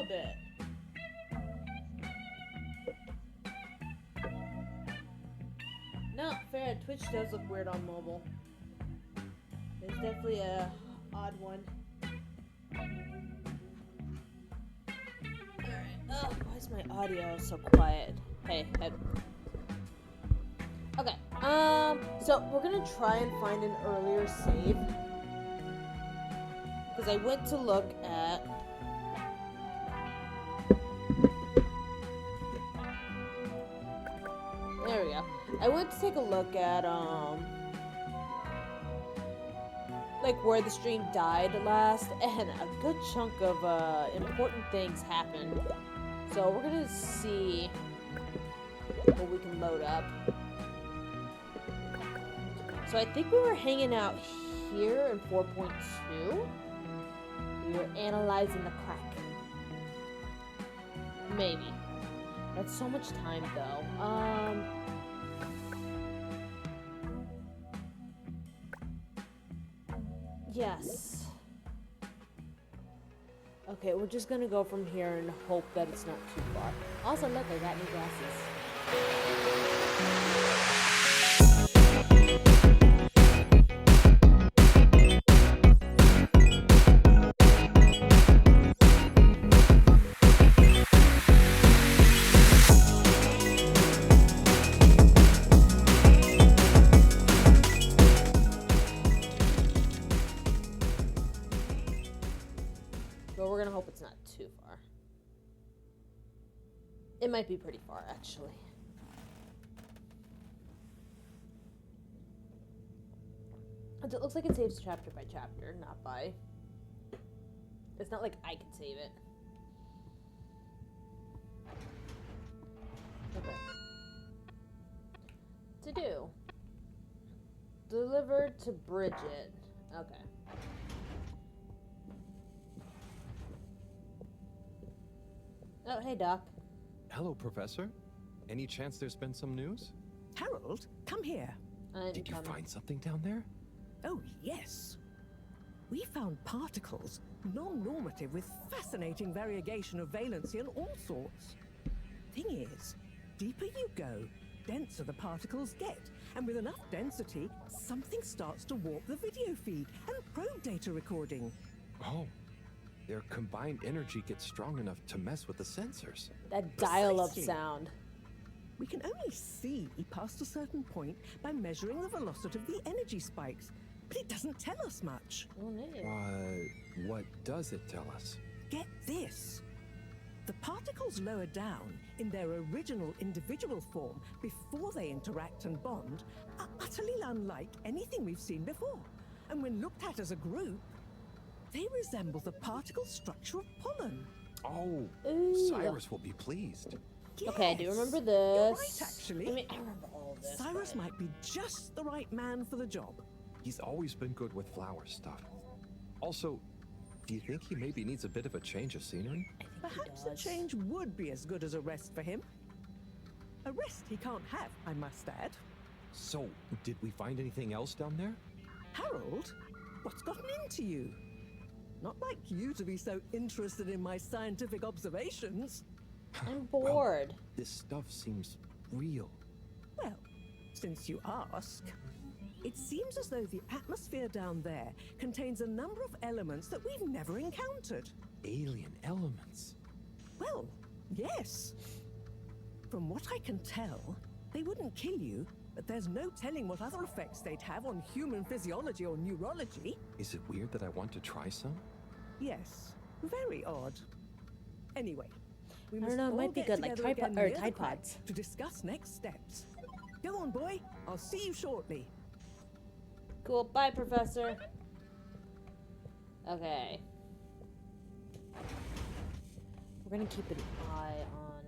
bit. No, fair. Twitch does look weird on mobile. It's definitely a odd one. Alright. Oh, why is my audio so quiet? Hey, head. Okay. So we're gonna try and find an earlier save. Because I went to look at... There we go. I went to take a look at, like, where the stream died last, and a good chunk of, important things happened. So we're gonna see what we can load up. So I think we were hanging out here in 4.2. We were analyzing the crack. Maybe. That's so much time, though. Yes. Okay, we're just gonna go from here and hope that it's not too far. Also, look, I got new glasses. Hope it's not too far. It might be pretty far, actually. It looks like it saves chapter by chapter, not by... It's not like I can save it. Okay. To do. Delivered to Bridget. Okay. Oh, hey, Doc. Hello, Professor. Any chance there's been some news? Harold, come here. Did you find something down there? Oh, yes. We found particles, non-normative, with fascinating variegation of valency and all sorts. Thing is, deeper you go, denser the particles get. And with enough density, something starts to warp the video feed and probe data recording. Oh. Their combined energy gets strong enough to mess with the sensors. That dial-up sound. We can only see past a certain point by measuring the velocity of the energy spikes, but it doesn't tell us much. Oh, no. What does it tell us? Get this. The particles lower down in their original individual form before they interact and bond are utterly unlike anything we've seen before. And when looked at as a group, they resemble the particle structure of pollen. Oh, Ooh. Cyrus will be pleased. Yes. Okay, I do remember this. You're right, actually. I mean, I remember all this. Cyrus but... might be just the right man for the job. He's always been good with flower stuff. Also, do you think he maybe needs a bit of a change of scenery? Perhaps a change would be as good as a rest for him. A rest he can't have, I must add. So, did we find anything else down there? Harold, what's gotten into you? Not like you to be so interested in my scientific observations. I'm bored. Well, this stuff seems real. Well, since you ask, it seems as though the atmosphere down there contains a number of elements that we've never encountered. Alien elements? Well, yes. From what I can tell, they wouldn't kill you, but there's no telling what other effects they'd have on human physiology or neurology. Is it weird that I want to try some? Yes, very odd. Anyway, we I must don't know, it all might be get good, like together again Tide near the crack Pods. to discuss next steps. Go on, boy. I'll see you shortly. Cool, bye, Professor. Okay. We're gonna keep an eye on...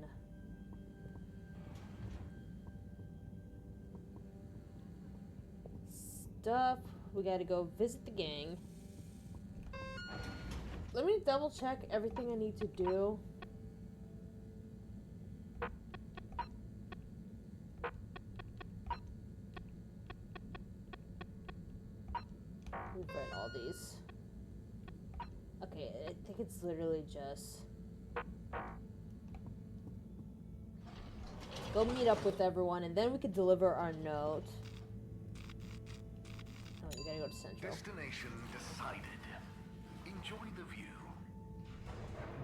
stuff. We gotta go visit the gang. Let me double check everything I need to do. We've read all these. Okay, I think it's literally just Go meet up with everyone, and then we can deliver our note. Oh, we gotta go to Central. Destination decided. Enjoy the view.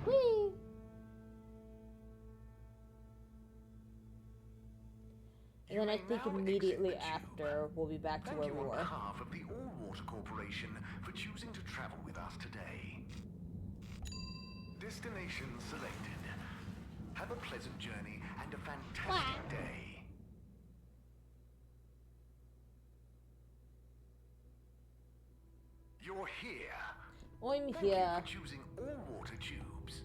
Whee! And then I think immediately after, we'll be back to where we Thank you were. on behalf of the All-Water Corporation for choosing to travel with us today. Destination selected. Have a pleasant journey and a fantastic day. You're here. I'm Thank here. you for choosing all-water tubes.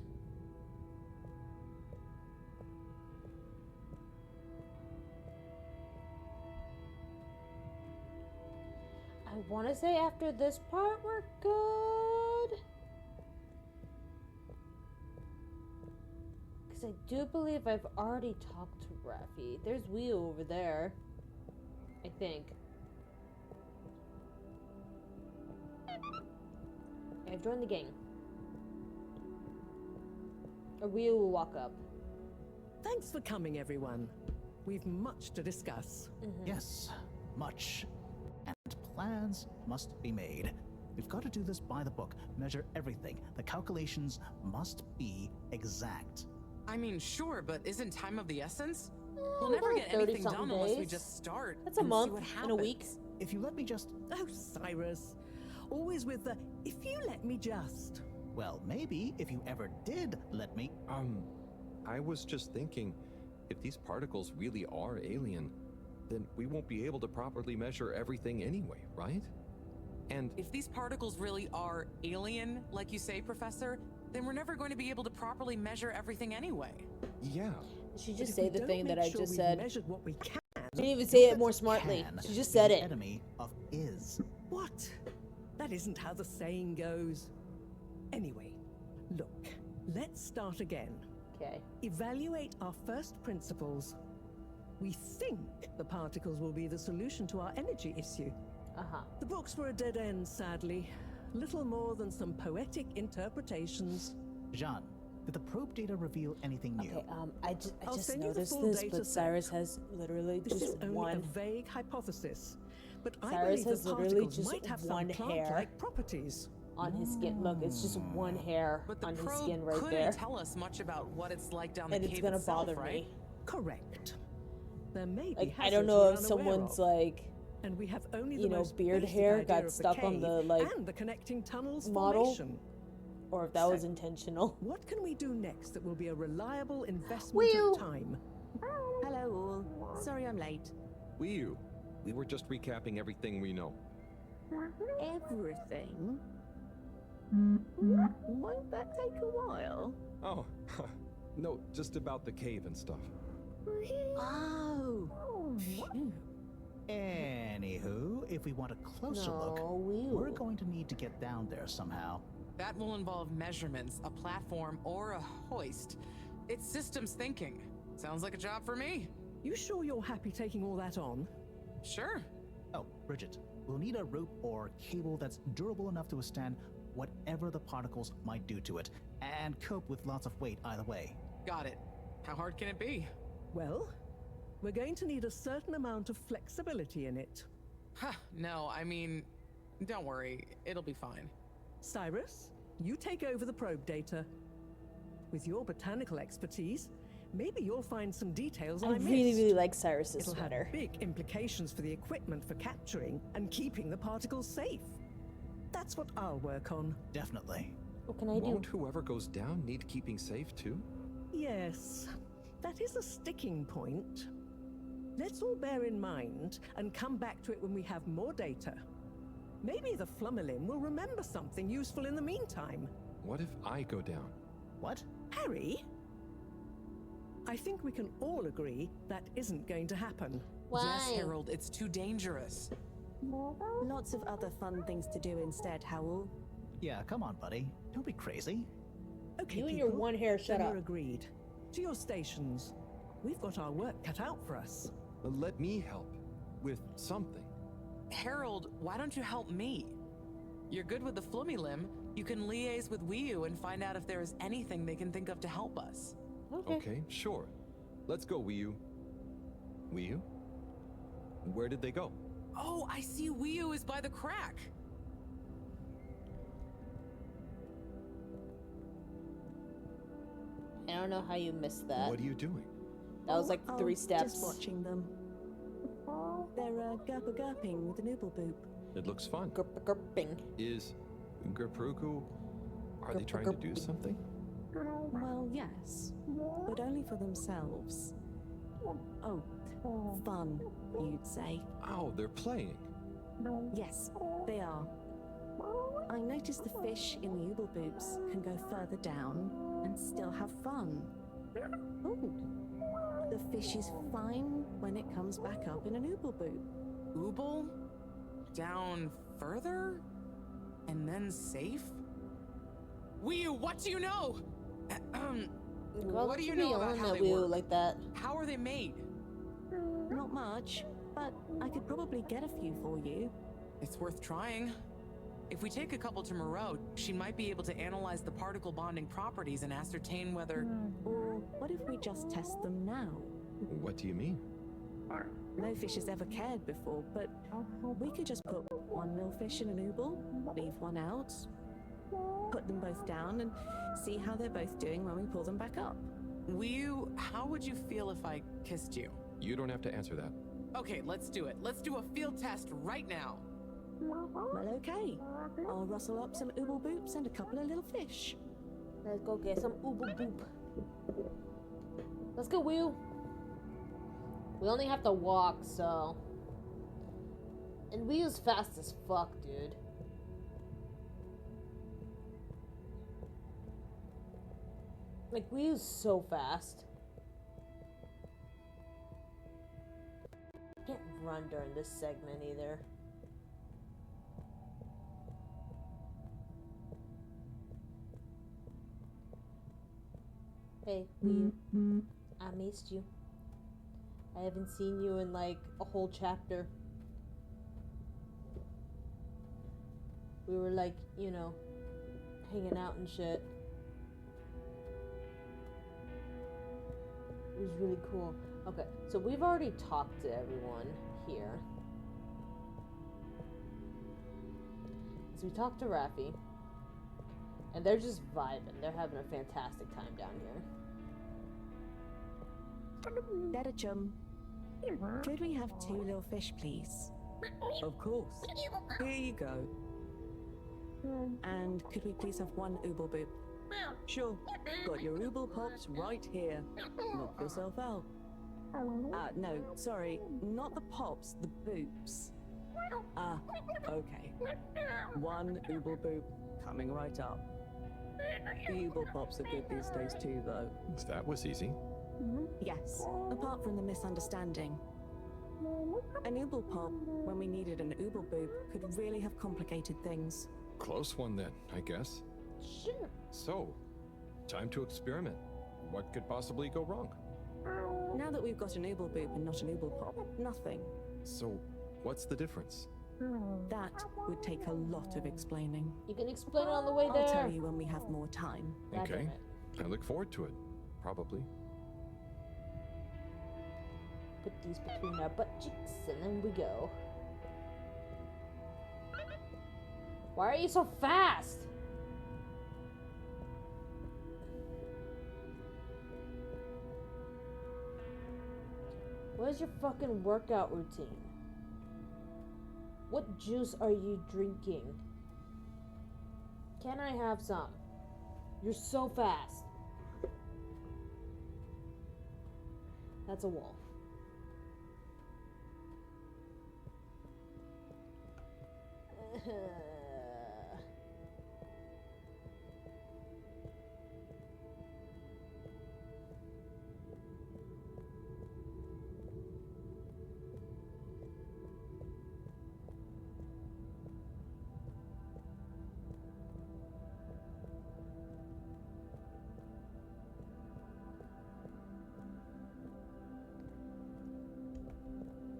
I want to say after this part, we're good. Because I do believe I've already talked to Raffi. There's Weeoo over there. I think. I've joined the gang. A Weeoo will walk up. Thanks for coming, everyone. We've much to discuss. Yes, much. And plans must be made. We've got to do this by the book, measure everything. The calculations must be exact. I mean, sure, but isn't time of the essence? we We'll never got get anything 30-something done unless we days. just start. That's a and see month what and a week. happens. If you let me just... Oh, Cyrus. Always with the, if you let me just. Well, maybe if you ever did let me... I was just thinking, if these particles really are alien, then we won't be able to properly measure everything anyway, right? And If these particles really are alien, like you say, Professor, then we're never going to be able to properly measure everything anyway. yeah, Did she But just if say we the don't thing that make I sure just we've said? measured what we can. She didn't even say it more smartly. Can She just is said the it. enemy of is. What? That isn't how the saying goes. Anyway, look, let's start again. Okay. Evaluate our first principles. We think the particles will be the solution to our energy issue. Uh-huh. The books were a dead end, sadly. Little more than some poetic interpretations. Jean, did the probe data reveal anything new? Okay, I I'll just send you the noticed full this, data but set. Cyrus has literally This just is only a one. vague hypothesis, but I Cyrus believe has the literally particles just might have one some hair. plant-like properties. On his skin. Look, it's just one hair But the on his probe skin right couldn't there. tell us much about what it's like down the And cave it's gonna itself, bother right? me. Correct. There may be Like, I hazards don't know we're if unaware someone's of, like, and we have only you the know, most beard basic hair idea got of stuck on cave the, like, and the connecting tunnels model. formation. or if that was So- intentional. What can we do next that will be a reliable investment Weeoo. of time? Hello all. Sorry I'm late. Weeoo, we were just recapping everything we know. Everything? Won't that take a while? Oh, no, just about the cave and stuff. Oh. Phew. Anywho, if we want a closer look, No, we're Weeoo. going to need to get down there somehow. That will involve measurements, a platform, or a hoist. It's systems thinking. Sounds like a job for me. You sure you're happy taking all that on? Sure. Oh, Bridget, we'll need a rope or cable that's durable enough to withstand whatever the particles might do to it, and cope with lots of weight either way. Got it. How hard can it be? Well, we're going to need a certain amount of flexibility in it. Huh, no, I mean, don't worry. It'll be fine. Cyrus, you take over the probe data. With your botanical expertise, maybe you'll find some details I I missed. really like Cyrus's It'll sweater. have big implications for the equipment for capturing and keeping the particles safe. That's what I'll work on. Definitely. What can I do? Won't whoever goes down need keeping safe too? Yes, that is a sticking point. Let's all bear in mind and come back to it when we have more data. Maybe the Flummerlin will remember something useful in the meantime. What if I go down? What? Harry? I think we can all agree that isn't going to happen. Why? Yes, Harold, it's too dangerous. Lots of other fun things to do instead, Howell. Yeah, come on, buddy. Don't be crazy. Okay, You and your people, one hair, shut then up. we're agreed. To your stations. We've got our work cut out for us. Let me help with something. Harold, why don't you help me? You're good with the flummy limb. You can liaise with Weeoo and find out if there is anything they can think of to help us. Okay, sure. Let's go, Weeoo. Weeoo? Where did they go? Oh, I see Weeoo is by the crack. I don't know how you missed that. What are you doing? That was like Oh, 3 steps. Just watching them. They're gurping with an ooble boop. It looks fun. Gurping. Is Gerpruku... Are they trying to do something? Well, yes, but only for themselves. Oh, fun, you'd say. Oh, they're playing. Yes, they are. I noticed the fish in the ooble boops can go further down and still have fun. Oh, the fish is fine when it comes back up in an ooble boop. Ooble? Down further? And then safe? Weeoo, what do you know? What do you know about how they work? Like that? How are they made? Not much, but I could probably get a few for you. It's worth trying. If we take a couple to Moreau, she might be able to analyze the particle bonding properties and ascertain whether... Or what if we just test them now? What do you mean? No fish has ever cared before, but we could just put one millfish in an ooble, leave one out, put them both down, and see how they're both doing when we pull them back up. Weeoo, how would you feel if I kissed you? You don't have to answer that. Okay, let's do it. Let's do a field test right now. Well, okay. I'll rustle up some ooble boops and a couple of little fish. Let's go get some ooble boop. Let's go, Weeoo. We only have to walk, so... And Weeoo's fast as fuck, dude. Like, Weeoo's so fast. Can't run during this segment either. Hey, Weeoo. I missed you. I haven't seen you in like a whole chapter. We were like, you know, hanging out and shit. It was really cool. Okay, so we've already talked to everyone here. So we talked to Raffi. And they're just vibing. They're having a fantastic time down here. Better chum. Could we have 2 little fish, please? Of course. Here you go. And could we please have 1 ooble boop? Sure. Got your ooble pops right here. Knock yourself out. No, sorry, not the pops, the boops. Ah, okay. 1 ooble boop coming right up. The ooble pops are good these days too, though. That was easy. Yes, apart from the misunderstanding. An ooble pop, when we needed an ooble boop, could really have complicated things. Close one then, I guess. Sure. So, time to experiment. What could possibly go wrong? Now that we've got an ooble boop and not an ooble pop, nothing. So, what's the difference? That would take a lot of explaining. You can explain it on the way there. I'll tell you when we have more time. God damn Okay. it. I look forward to it. Probably. Put these between our butt cheeks and then we go. Why are you so fast? What is your fucking workout routine? What juice are you drinking? Can I have some? You're so fast. That's a wolf.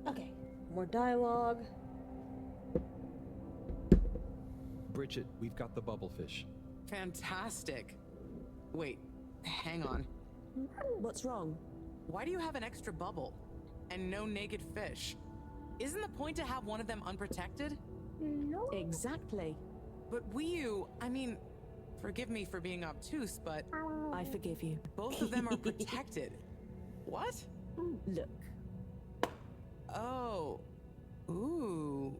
Okay, more dialogue. Bridget, we've got the bubblefish. Fantastic. Wait, hang on. What's wrong? Why do you have an extra bubble? And no naked fish? Isn't the point to have one of them unprotected? Exactly. But Weeoo, I mean, forgive me for being obtuse, but I forgive you. both of them are protected. What? Look. Oh. Ooh.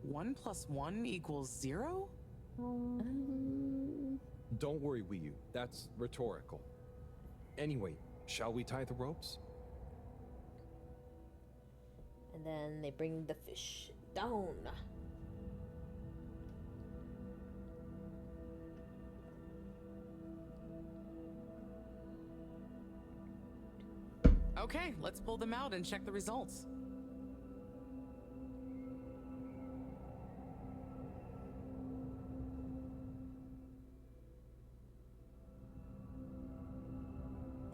1 + 1 = 0? Don't worry, Weeoo. That's rhetorical. Anyway, shall we tie the ropes? And then they bring the fish down. Okay, let's pull them out and check the results.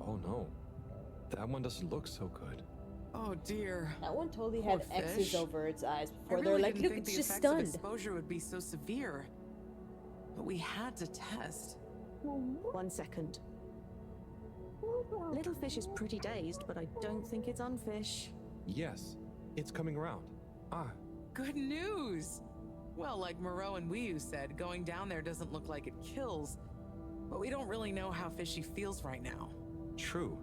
Oh no. That one doesn't look so good. Oh dear. That one totally Poor had X's fish. over its eyes I before. really They're like, didn't look, think it's the just effects of stunned. exposure would be so severe. But we had to test. 1 second. Little fish is pretty dazed, but I don't think it's unfish. Yes, it's coming around. Ah, Good news! Well, like Moreau and Weeoo said, going down there doesn't look like it kills, but we don't really know how fishy feels right now. true.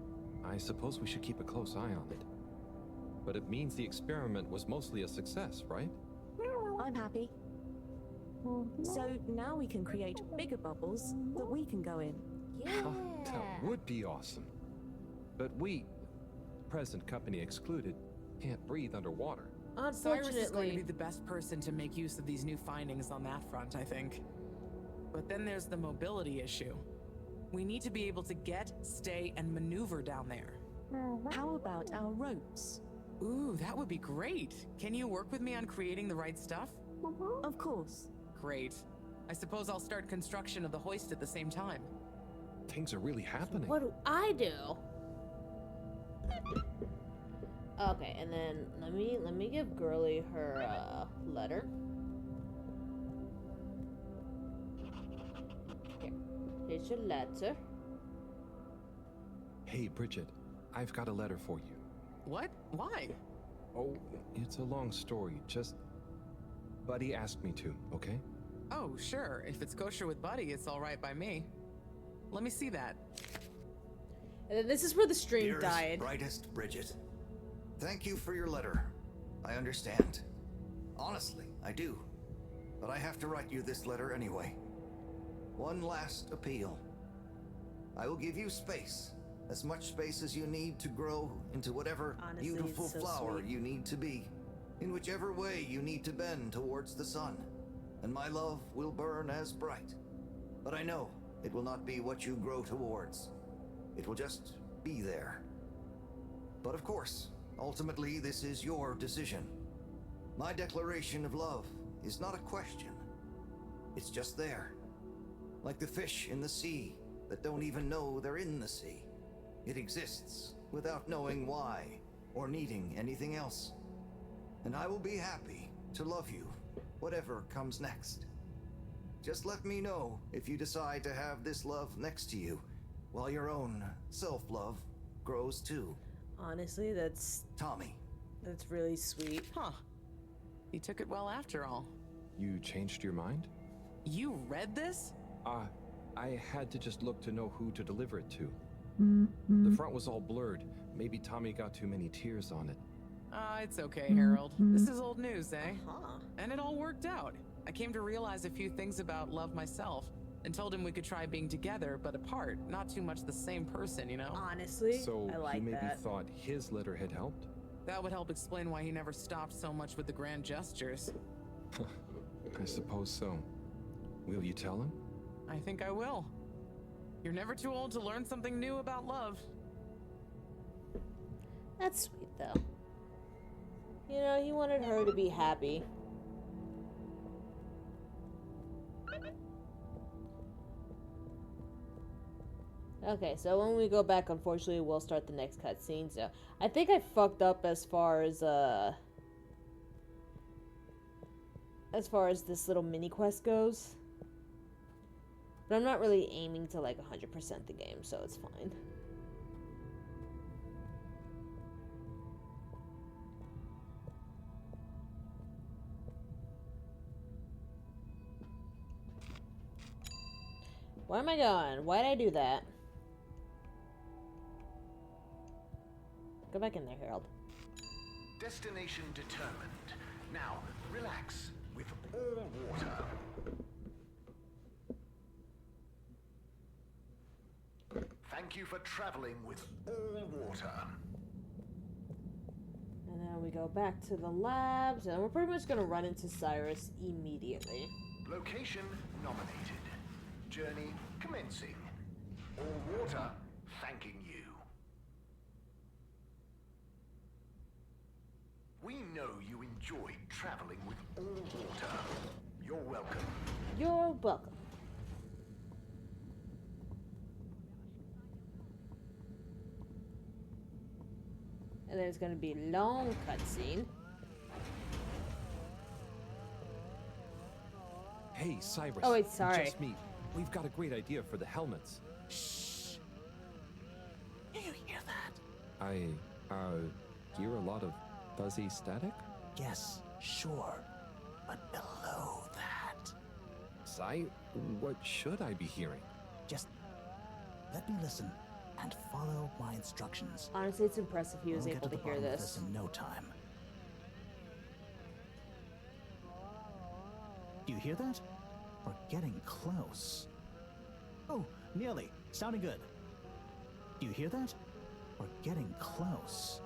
I suppose we should keep a close eye on it. But it means the experiment was mostly a success, right? I'm happy. So now we can create bigger bubbles that we can go in. Yeah. That would be awesome. But we, present company excluded, can't breathe underwater. Cyrus is going to be Unfortunately. the best person to make use of these new findings on that front, I think. But then there's the mobility issue. We need to be able to get, stay, and maneuver down there. How about our ropes? Ooh, that would be great. Can you work with me on creating the right stuff? Of course. Great. I suppose I'll start construction of the hoist at the same time. Things are really happening. What do I do? Okay, and then let me give Girly her letter. Here, here's your letter. Hey, Bridget, I've got a letter for you. What? Why? Oh, it's a long story. Just, Buddy asked me to, okay? Oh, sure. If it's kosher with Buddy, it's all right by me. Let me see that. And then this is where the stream Dearest, died. brightest Bridget, thank you for your letter. I understand. Honestly, I do. But I have to write you this letter anyway. One last appeal. I will give you space. As much space as you need to grow into whatever Honestly, beautiful it's so flower sweet. you need to be. In whichever way you need to bend towards the sun. And my love will burn as bright. But I know it will not be what you grow towards. It will just be there. But of course, ultimately this is your decision. My declaration of love is not a question. It's just there. Like the fish in the sea that don't even know they're in the sea. It exists without knowing why or needing anything else. And I will be happy to love you, whatever comes next. Just let me know if you decide to have this love next to you, while your own self-love grows too. Honestly, that's Tommy. really sweet. Huh. You took it well after all. You changed your mind? You read this? I had to just look to know who to deliver it to. The front was all blurred. Maybe Tommy got too many tears on it. It's okay, Harold. This is old news, eh? Huh. And it all worked out. I came to realize a few things about love myself, and told him we could try being together, but apart. Not too much the same person, you know? Honestly, So I he like maybe that. thought his letter had helped? That would help explain why he never stopped so much with the grand gestures. I suppose so. Will you tell him? I think I will. You're never too old to learn something new about love. That's sweet, though. You know, he wanted her to be happy. Okay, so when we go back, unfortunately, we'll start the next cutscene. So I think I fucked up as far as this little mini quest goes. But I'm not really aiming to like 100% the game, so it's fine. Where am I going? Why did I do that? Go back in there, Harold. Destination determined. Now, relax with all water. Thank you for traveling with all water. And then we go back to the labs, and we're pretty much gonna run into Cyrus immediately. Location nominated. Journey commencing. All water thanking you. We know you enjoyed traveling with all water. You're welcome. You're welcome. And there's gonna be a long cutscene. Hey, Cyrus. Oh, wait, sorry. Just me. We've got a great idea for the helmets. Shh. Do you hear that? I, hear a lot of fuzzy static? Yes, sure. But below that, What should I be hearing? just let me listen and follow my instructions. Honestly, it's impressive he was We'll get able to the hear bottom of this. in no time. Do you hear that? We're getting close. Oh, nearly. Sounding good. Do you hear that? We're getting close.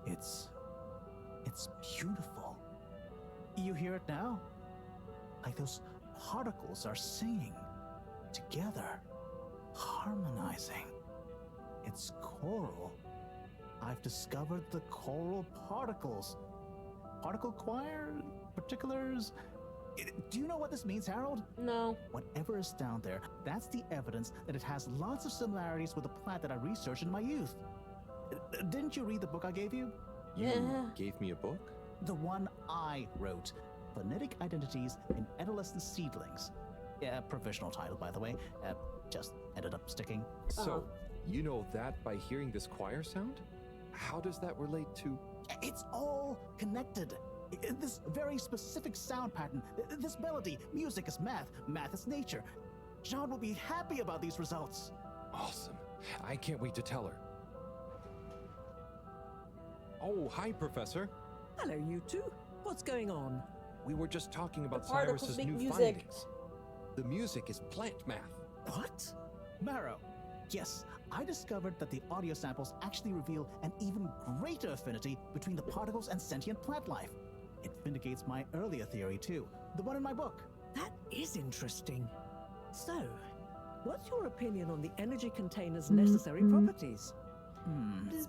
It's beautiful. You hear it now? Like those particles are singing together, harmonizing. It's choral. I've discovered the choral particles. Particle choir? Particulars? Do you know what this means, Harold? No. Whatever is down there, that's the evidence that it has lots of similarities with the plant that I researched in my youth. Didn't you read the book I gave you? You Yeah. gave me a book? The one I wrote. Phonetic Identities in Adolescent Seedlings. Yeah, provisional title, by the way. Just ended up sticking. So, you know that by hearing this choir sound? How does that relate to... It's all connected. This very specific sound pattern, this melody, music is math, math is nature. John will be happy about these results. Awesome. I can't wait to tell her. Oh, hi, Professor. Hello, you two. What's going on? We were just talking about The particles Cyrus's make new music. findings. The music is plant math. What? Marrow. Yes, I discovered that the audio samples actually reveal an even greater affinity between the particles and sentient plant life. It vindicates my earlier theory, too. The one in my book. That is interesting. So, what's your opinion on the energy container's necessary properties?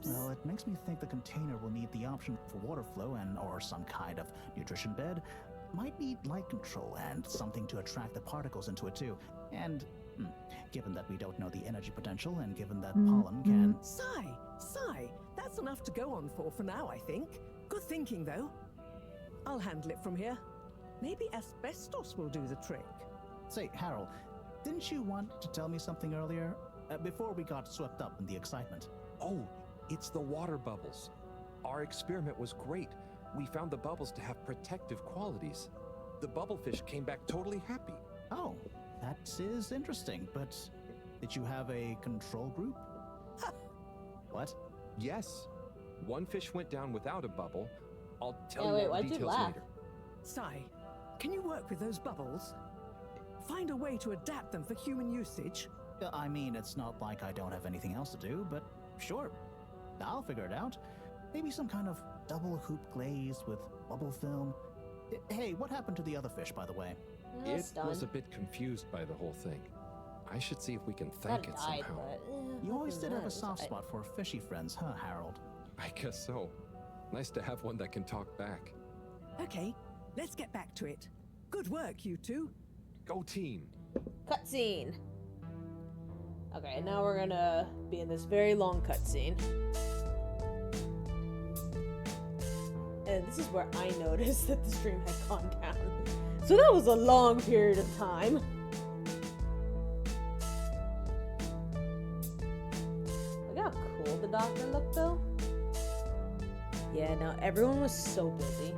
Well, it makes me think the container will need the option for water flow or some kind of nutrition bed. Might need light control and something to attract the particles into it too. And given that we don't know the energy potential and given that pollen can... Sigh. That's enough to go on for now, I think. Good thinking, though. I'll handle it from here. Maybe asbestos will do the trick. Say, Harold, didn't you want to tell me something earlier? Before we got swept up in the excitement. Oh, it's the water bubbles. Our experiment was great. We found the bubbles to have protective qualities. The bubblefish came back totally happy. Oh, that is interesting, but did you have a control group? What? Yes. One fish went down without a bubble. I'll tell Yeah, you wait, all the why'd you details laugh? later. Sigh, can you work with those bubbles? Find a way to adapt them for human usage? I mean, it's not like I don't have anything else to do, but sure. I'll figure it out. Maybe some kind of double hoop glaze with bubble film. Hey, what happened to the other fish, by the way? It's It done. was a bit confused by the whole thing. I should see if we can Not thank it died, somehow. but, You always other did than have a that, soft I- spot for fishy friends, huh, Harold? I guess so. Nice to have one that can talk back. Okay, let's get back to it. Good work, you two. Go team! Cutscene. Okay, now we're gonna be in this very long cutscene. And this is where I noticed that the stream had gone down. So that was a long period of time. Look how cool the doctor looked, though. Yeah, no, everyone was so busy.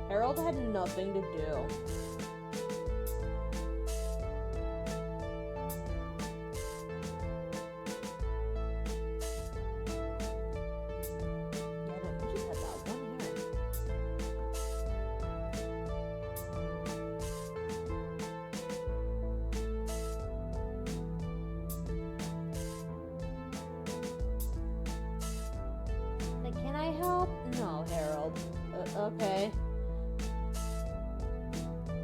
Harold had nothing to do. Can I help? No, Harold. Okay.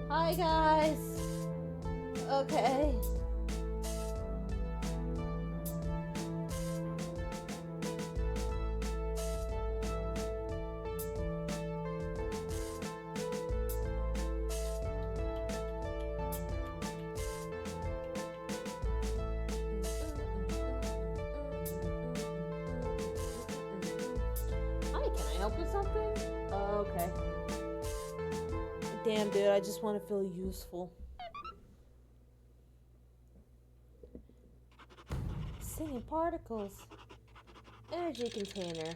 Hi, guys. Okay. Hi, can I help with something? Okay. Damn, dude, I just want to feel useful. Singing particles. Energy container.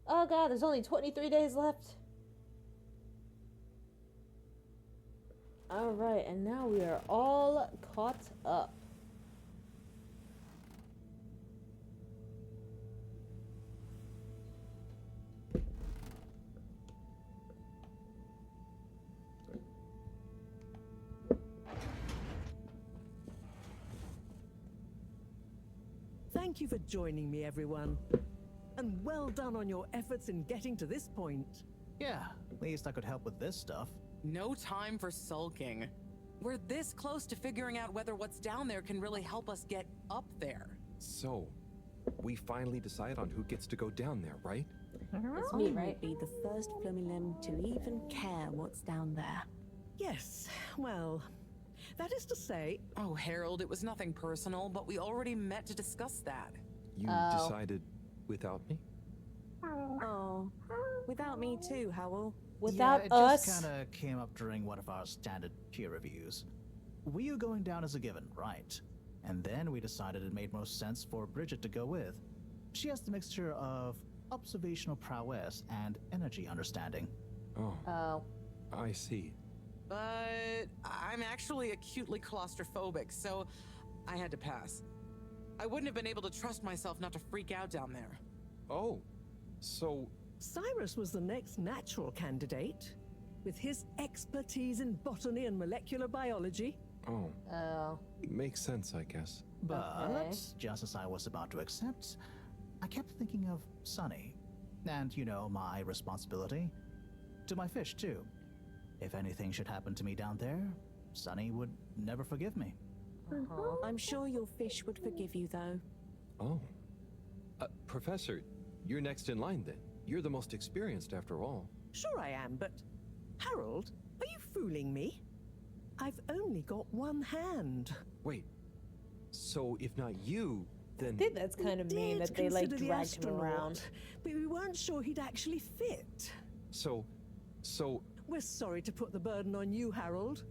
Oh god, there's only 23 days left. Alright, and now we are all caught up. Thank you for joining me, everyone. And well done on your efforts in getting to this point. Yeah, at least I could help with this stuff. No time for sulking. We're this close to figuring out whether what's down there can really help us get up there. So, we finally decide on who gets to go down there, right? It's I me, might right? be the first Flumilim to even care what's down there. Yes, well, that is to say, Oh, Harold, it was nothing personal, but we already met to discuss that. You Oh. decided without me? Oh, without me too, Howell. Without yeah, it us. just kind of came up during one of our standard peer reviews. Weeoo going down as a given, right? And then we decided it made most sense for Bridget to go with. She has the mixture of observational prowess and energy understanding. Oh, Oh. I see. But I'm actually acutely claustrophobic, so I had to pass. I wouldn't have been able to trust myself not to freak out down there. Oh, so Cyrus was the next natural candidate. With his expertise in botany and molecular biology. oh, Oh. makes sense, I guess. But, Okay. just as I was about to accept, I kept thinking of Sunny. And, you know, my responsibility. To my fish, too. If anything should happen to me down there, Sunny would never forgive me. Uh-huh. I'm sure your fish would forgive you, though. Oh. Professor, you're next in line then. You're the most experienced after all. Sure I am, but Harold, are you fooling me? I've only got one hand. Wait, so if not you, I then... think that's kind of mean Did that they like consider the dragged him astronaut, around. But we weren't sure he'd actually fit. So, We're sorry to put the burden on you, Harold,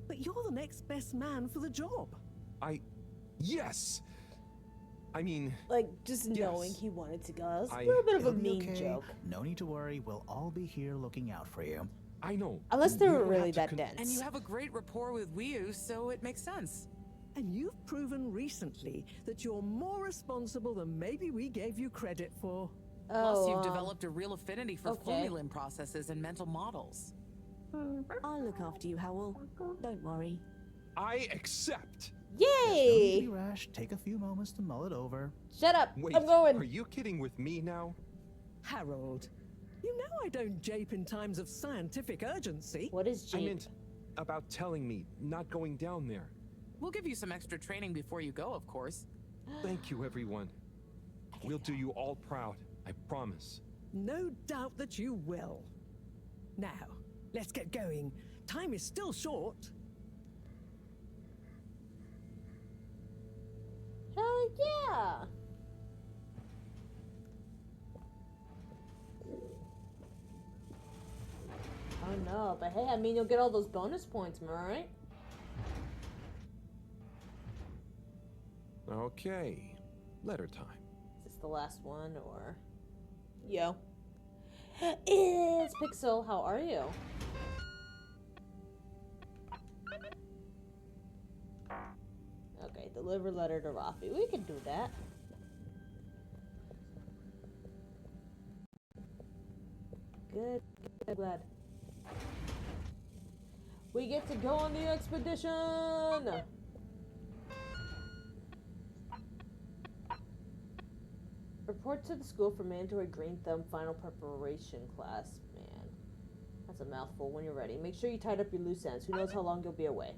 but you're the next best man for the job. yes! I mean, Like, just Yes. knowing he wanted to go. It's a I- little bit of a It'll be mean okay. joke. No need to worry, we'll all be here looking out for you. I know. Unless they You were don't really have to that con- dense. And you have a great rapport with Weeoo, so it makes sense. And you've proven recently that you're more responsible than maybe we gave you credit for. Plus, you've developed a real affinity for okay. Flumilim processes and mental models. I'll look after you, Howell. Don't worry. I accept! No need to Yay! be rash, take a few moments to mull it over. Shut up! Wait, I'm going! are you kidding with me now? Harold, you know I don't jape in times of scientific urgency. What is I Jake? meant about telling me, not going down there. We'll give you some extra training before you go, of course. Thank you, everyone. We'll do you all proud, I promise. No doubt that you will. Now, let's get going. Time is still short. Hell yeah! know, but hey, I mean, you'll get all those bonus points, am I right? Okay, letter time. Is this the last one, or... Yo. It's Pixel, how are you? Okay, deliver letter to Rafi. We can do that. Good, good, glad. We get to go on the expedition! Report to the school for mandatory green thumb final preparation class. Man, that's a mouthful. When you're ready, make sure you tied up your loose ends. Who knows how long you'll be away.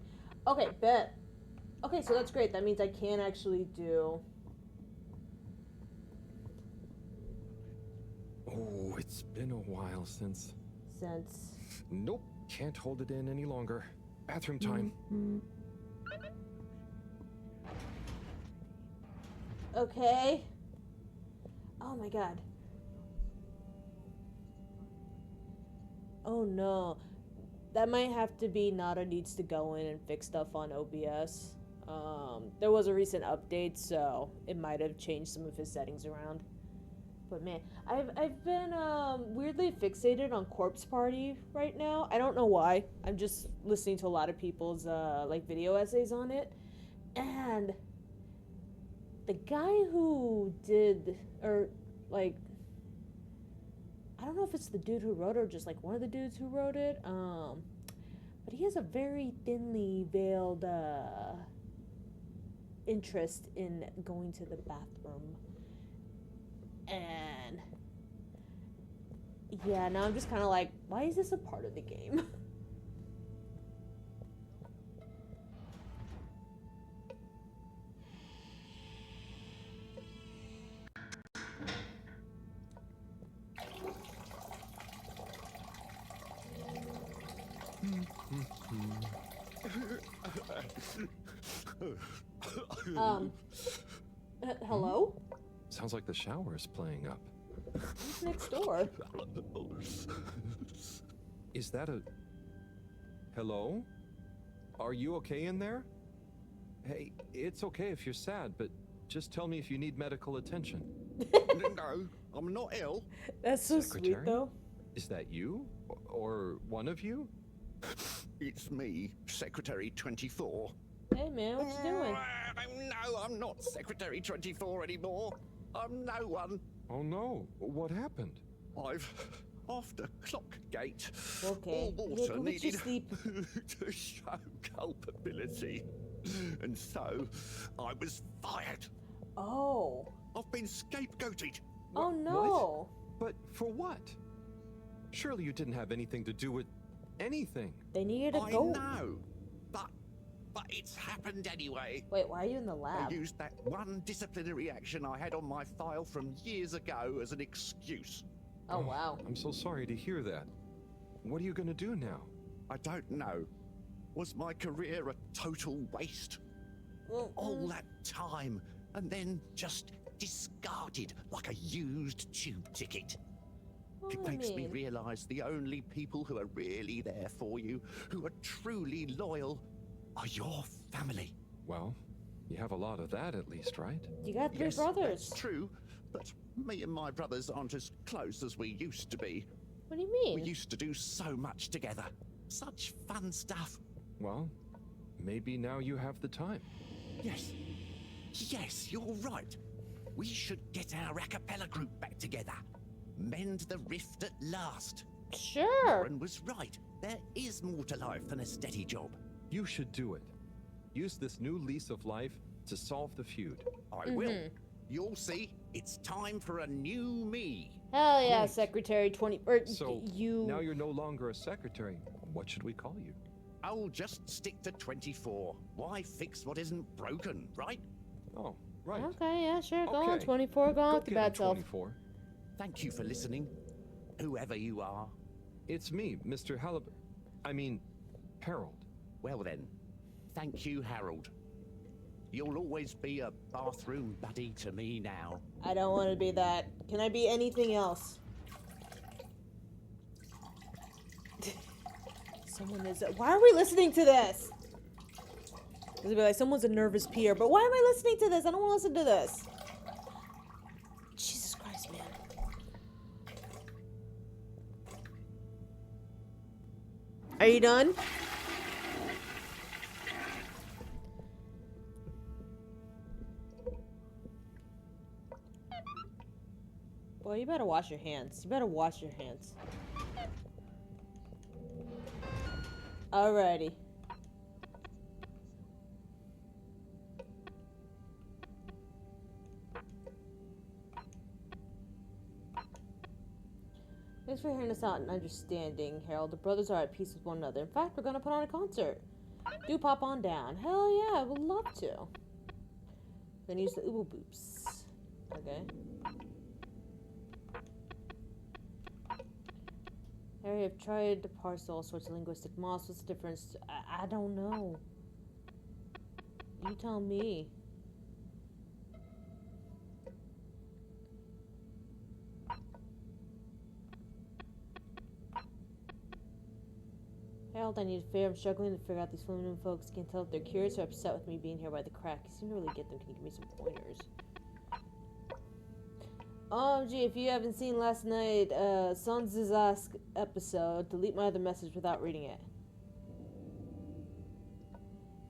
Okay, bet. Okay, so that's great. That means I can actually do... Oh, it's been a while since... Since... Nope, can't hold it in any longer. Bathroom time. Okay. Oh my god. Oh no. That might have to be Nada needs to go in and fix stuff on OBS. There was a recent update, so it might have changed some of his settings around. But man, I've been weirdly fixated on Corpse Party right now. I don't know why. I'm just listening to a lot of people's like video essays on it, and the guy who did, or like, I don't know if it's the dude who wrote it or just like one of the dudes who wrote it. But he has a very thinly veiled interest in going to the bathroom. And yeah, now I'm just kind of like, why is this a part of the game? Hello? Sounds like the shower is playing up. Who's next door? Is that a... Hello? Are you okay in there? Hey, it's okay if you're sad, but just tell me if you need medical attention. No, I'm not ill. That's so Secretary? sweet, though. Is that you? Or one of you? It's me, Secretary 24. Hey, man, what you doing? No, I'm not Secretary 24 anymore. I'm no one. Oh no, what happened? I've, after Clockgate, Okay. all Yeah, water go get your needed sleep. to show culpability. And so, I was fired. Oh. I've been scapegoated. Oh, no. But for what? Surely you didn't have anything to do with anything. They needed a I goat. know, but it's happened anyway. Wait, why are you in the I lab? used that one disciplinary action I had on my file from years ago as an excuse. Oh, wow. I'm so sorry to hear that. What are you gonna do now? I don't know. Was my career a total waste? All that time, and then just discarded like a used tube ticket. Well, It I makes me mean, realize the only people who are really there for you, who are truly loyal, are your family. Well, you have a lot of that at least, right? you got three Yes, brothers. that's true, but me and my brothers aren't as close as we used to be. What do you We mean? used to do so much together. Such fun stuff. Well, maybe now you have the time. Yes. Yes, you're right. We should get our a cappella group back together. Mend the rift at last. Sure. Warren was right. There is more to life than a steady job. You should do it. Use this new lease of life to solve the feud. I will. You'll see. It's time for a new me. Hell yeah, Great. Secretary 20. Or So, you. now you're no longer a secretary. What should we call you? I'll just stick to 24. Why fix what isn't broken, right? Oh, right. Okay, yeah, sure. Go on, Okay. 24. Go on Go with the get him, bad self. 24. Thank you for listening, whoever you are. It's me, Mr. Halibut. I mean, Harold. Well then, thank you, Harold. You'll always be a bathroom buddy to me now. I don't want to be that. Can I be anything else? Someone is. Why are we listening to this? It'll be like someone's a nervous peer, but why am I listening to this? I don't want to listen to this. Jesus Christ, man. Are you done? Boy, you better wash your hands. You better wash your hands. Alrighty. Thanks for hearing us out and understanding, Harold. The brothers are at peace with one another. In fact, we're gonna put on a concert. Do pop on down. Hell yeah, I would love to. Then use the Weeoo boops. Okay. Harry, I've tried to parse all sorts of linguistic models. What's the difference? I don't know. You tell me. Harold, I need a favor. I'm struggling to figure out these Fluminense folks. Can't tell if they're curious or upset with me being here by the crack. You seem to really get them. Can you give me some pointers? Gee, if you haven't seen last night, Sans' Ask episode, delete my other message without reading it.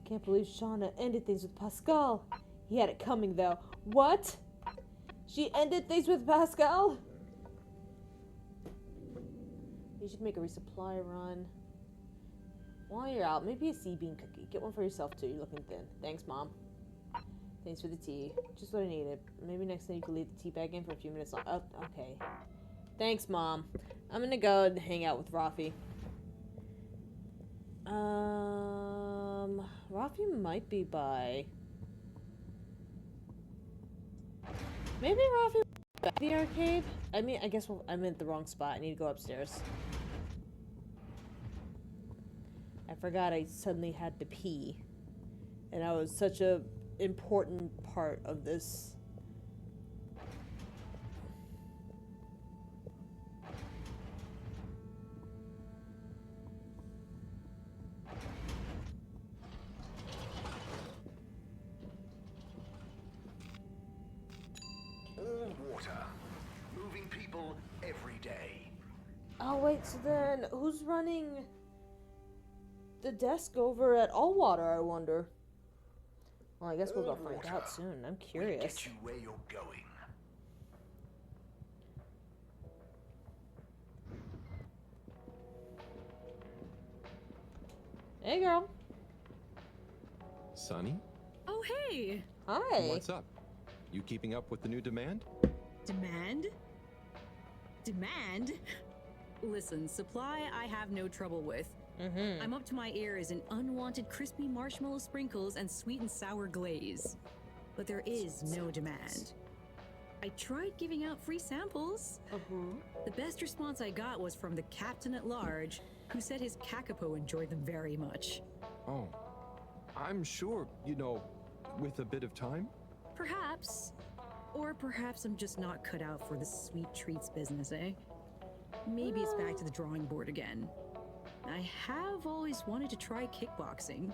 Can't believe Shauna ended things with Pascal. He had it coming, though. What? She ended things with Pascal? You should make a resupply run. While you're out, maybe a sea bean cookie. Get one for yourself, too. You're looking thin. Thanks, Mom. Thanks for the tea. Just what I needed. Maybe next time you can leave the tea bag in for a few minutes. Oh, okay. Thanks, Mom. I'm gonna go and hang out with Rafi. Rafi might be by. Maybe Rafi back to the arcade? I mean, I guess I'm in the wrong spot. I need to go upstairs. I forgot I suddenly had to pee. And I was such a important part of this. All water. Moving people every day. Oh wait, so then who's running the desk over at Allwater, I wonder? Well, I guess we'll go find out soon. I'm curious. Get you where you're going. Hey, girl. Sonny? Oh, hey! Hi. What's up? You keeping up with the new demand? Demand? Demand? Listen, supply I have no trouble with. I'm up to my ears in unwanted crispy marshmallow sprinkles and sweet and sour glaze. But there is no demand. I tried giving out free samples. The best response I got was from the captain at large, who said his Kakapo enjoyed them very much. Oh, I'm sure, you know, with a bit of time. Perhaps. Or perhaps I'm just not cut out for the sweet treats business, eh? Maybe it's back to the drawing board again. I have always wanted to try kickboxing.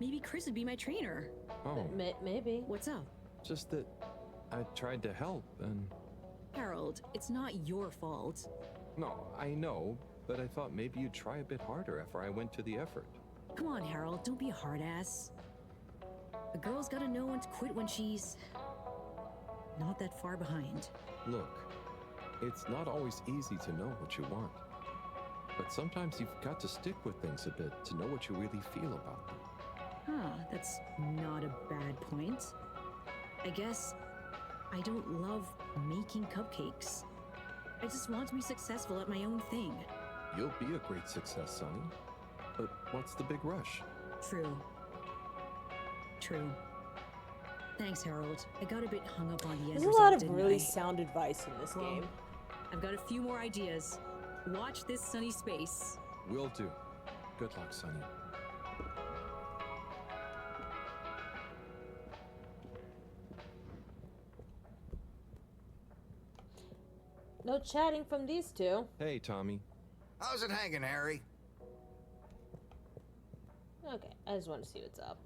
Maybe Chris would be my trainer. Oh, Maybe. What's up? just that I tried to help and... Harold, it's not your fault. No, I know, but I thought maybe you'd try a bit harder after I went to the effort. Come on, Harold, don't be a hard ass. A girl's gotta know when to quit when she's not that far behind. Look, it's not always easy to know what you want. But sometimes you've got to stick with things a bit to know what you really feel about them. Huh, that's not a bad point. I guess I don't love making cupcakes. I just want to be successful at my own thing. You'll be a great success, Sonny. But what's the big rush? True. True. Thanks, Harold. I got a bit hung up on the end There's a result, lot of didn't really I? sound advice in this game. I've got a few more ideas. Watch this sunny space. Will do. Good luck, Sonny. No chatting from these two. Hey, Tommy. How's it hanging, Harry? Okay, I just want to see what's up.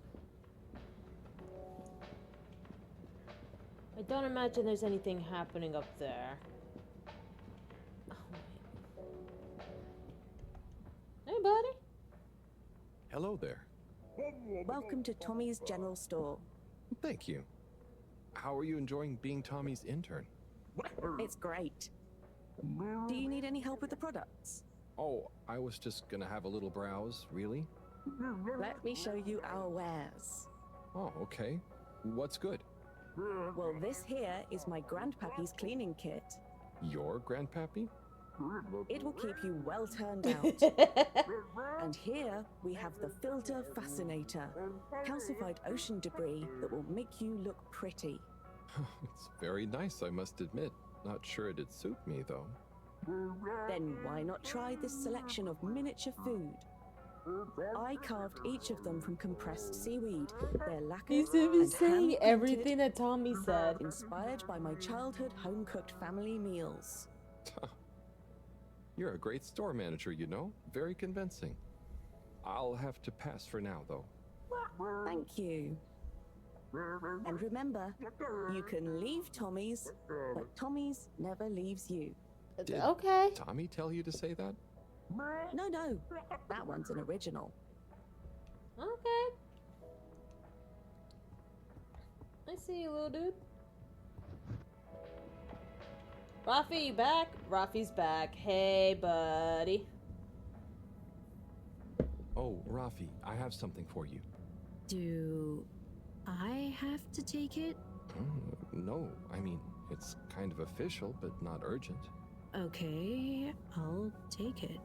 I don't imagine there's anything happening up there. Oh, wait. Hey, buddy. Hello there. Welcome to Tommy's General Store. Thank you. How are you enjoying being Tommy's intern? It's great. Do you need any help with the products? Oh, I was just gonna have a little browse, really? Let me show you our wares. Oh, okay. What's good? Well, this here is my grandpappy's cleaning kit. Your grandpappy? It will keep you well turned out. And here we have the Filter Fascinator, calcified ocean debris that will make you look pretty. It's very nice, I must admit. Not sure it'd suit me, though. Then why not try this selection of miniature food? I carved each of them from compressed seaweed. They're lacquered He's even and saying hand-painted, everything that Tommy said. inspired by my childhood home-cooked family meals. You're a great store manager, you know. Very convincing. I'll have to pass for now, though. Thank you. And remember, you can leave Tommy's, but Tommy's never leaves you. Did Okay. Tommy tell you to say that? No, that one's an original. Okay. I see you, little dude. Rafi, you back? Rafi's back. Hey, buddy. Oh, Rafi, I have something for you. Do I have to take it? No, I mean, it's kind of official, but not urgent. Okay, I'll take it.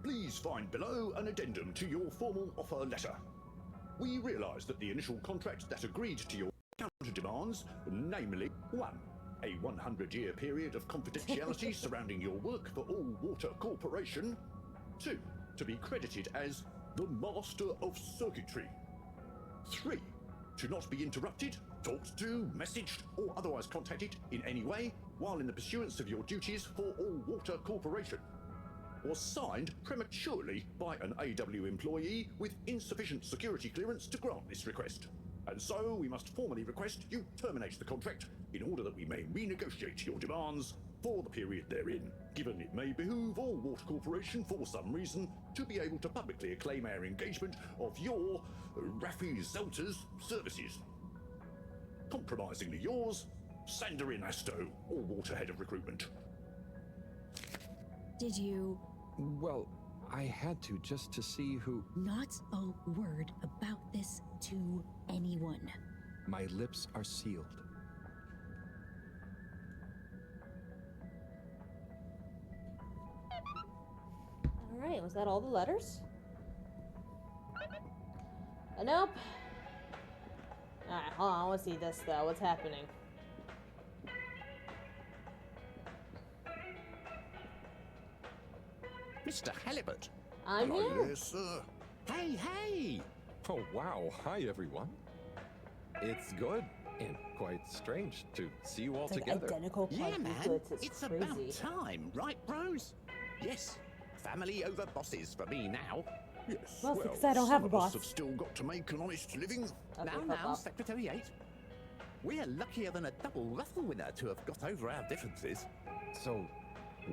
Please find below an addendum to your formal offer letter. We realise that the initial contract that agreed to your counter demands, namely 1. A 100-year period of confidentiality surrounding your work for All Water Corporation. 2. To be credited as the Master of Circuitry. 3. To not be interrupted, talked to, messaged, or otherwise contacted in any way while in the pursuance of your duties for All Water Corporation. Or signed prematurely by an AW employee with insufficient security clearance to grant this request. And so we must formally request you terminate the contract in order that we may renegotiate your demands for the period therein, given it may behoove All Water Corporation for some reason to be able to publicly acclaim our engagement of your Rafi Zelter's services. Compromisingly yours, Sandorin Asto, All Water Head of Recruitment. Did you? Well, I had to just to see who... Not a word about this to anyone. My lips are sealed. Alright, was that all the letters? Nope. Alright, hold on, I want to see this though. What's happening? Mr. Halibut. I'm here. Yes, sir. Hey! Oh, wow. Hi, everyone. It's good and quite strange to see you all It's like together. identical Yeah, quantum man. goods. It's crazy. about time, right, bros? Yes. Family over bosses for me now. Yes. Well, because I don't have a some of us boss. have still got to make an honest living. Okay, fuck Now, off. Secretary 8. We're luckier than a double ruffle winner to have got over our differences. So,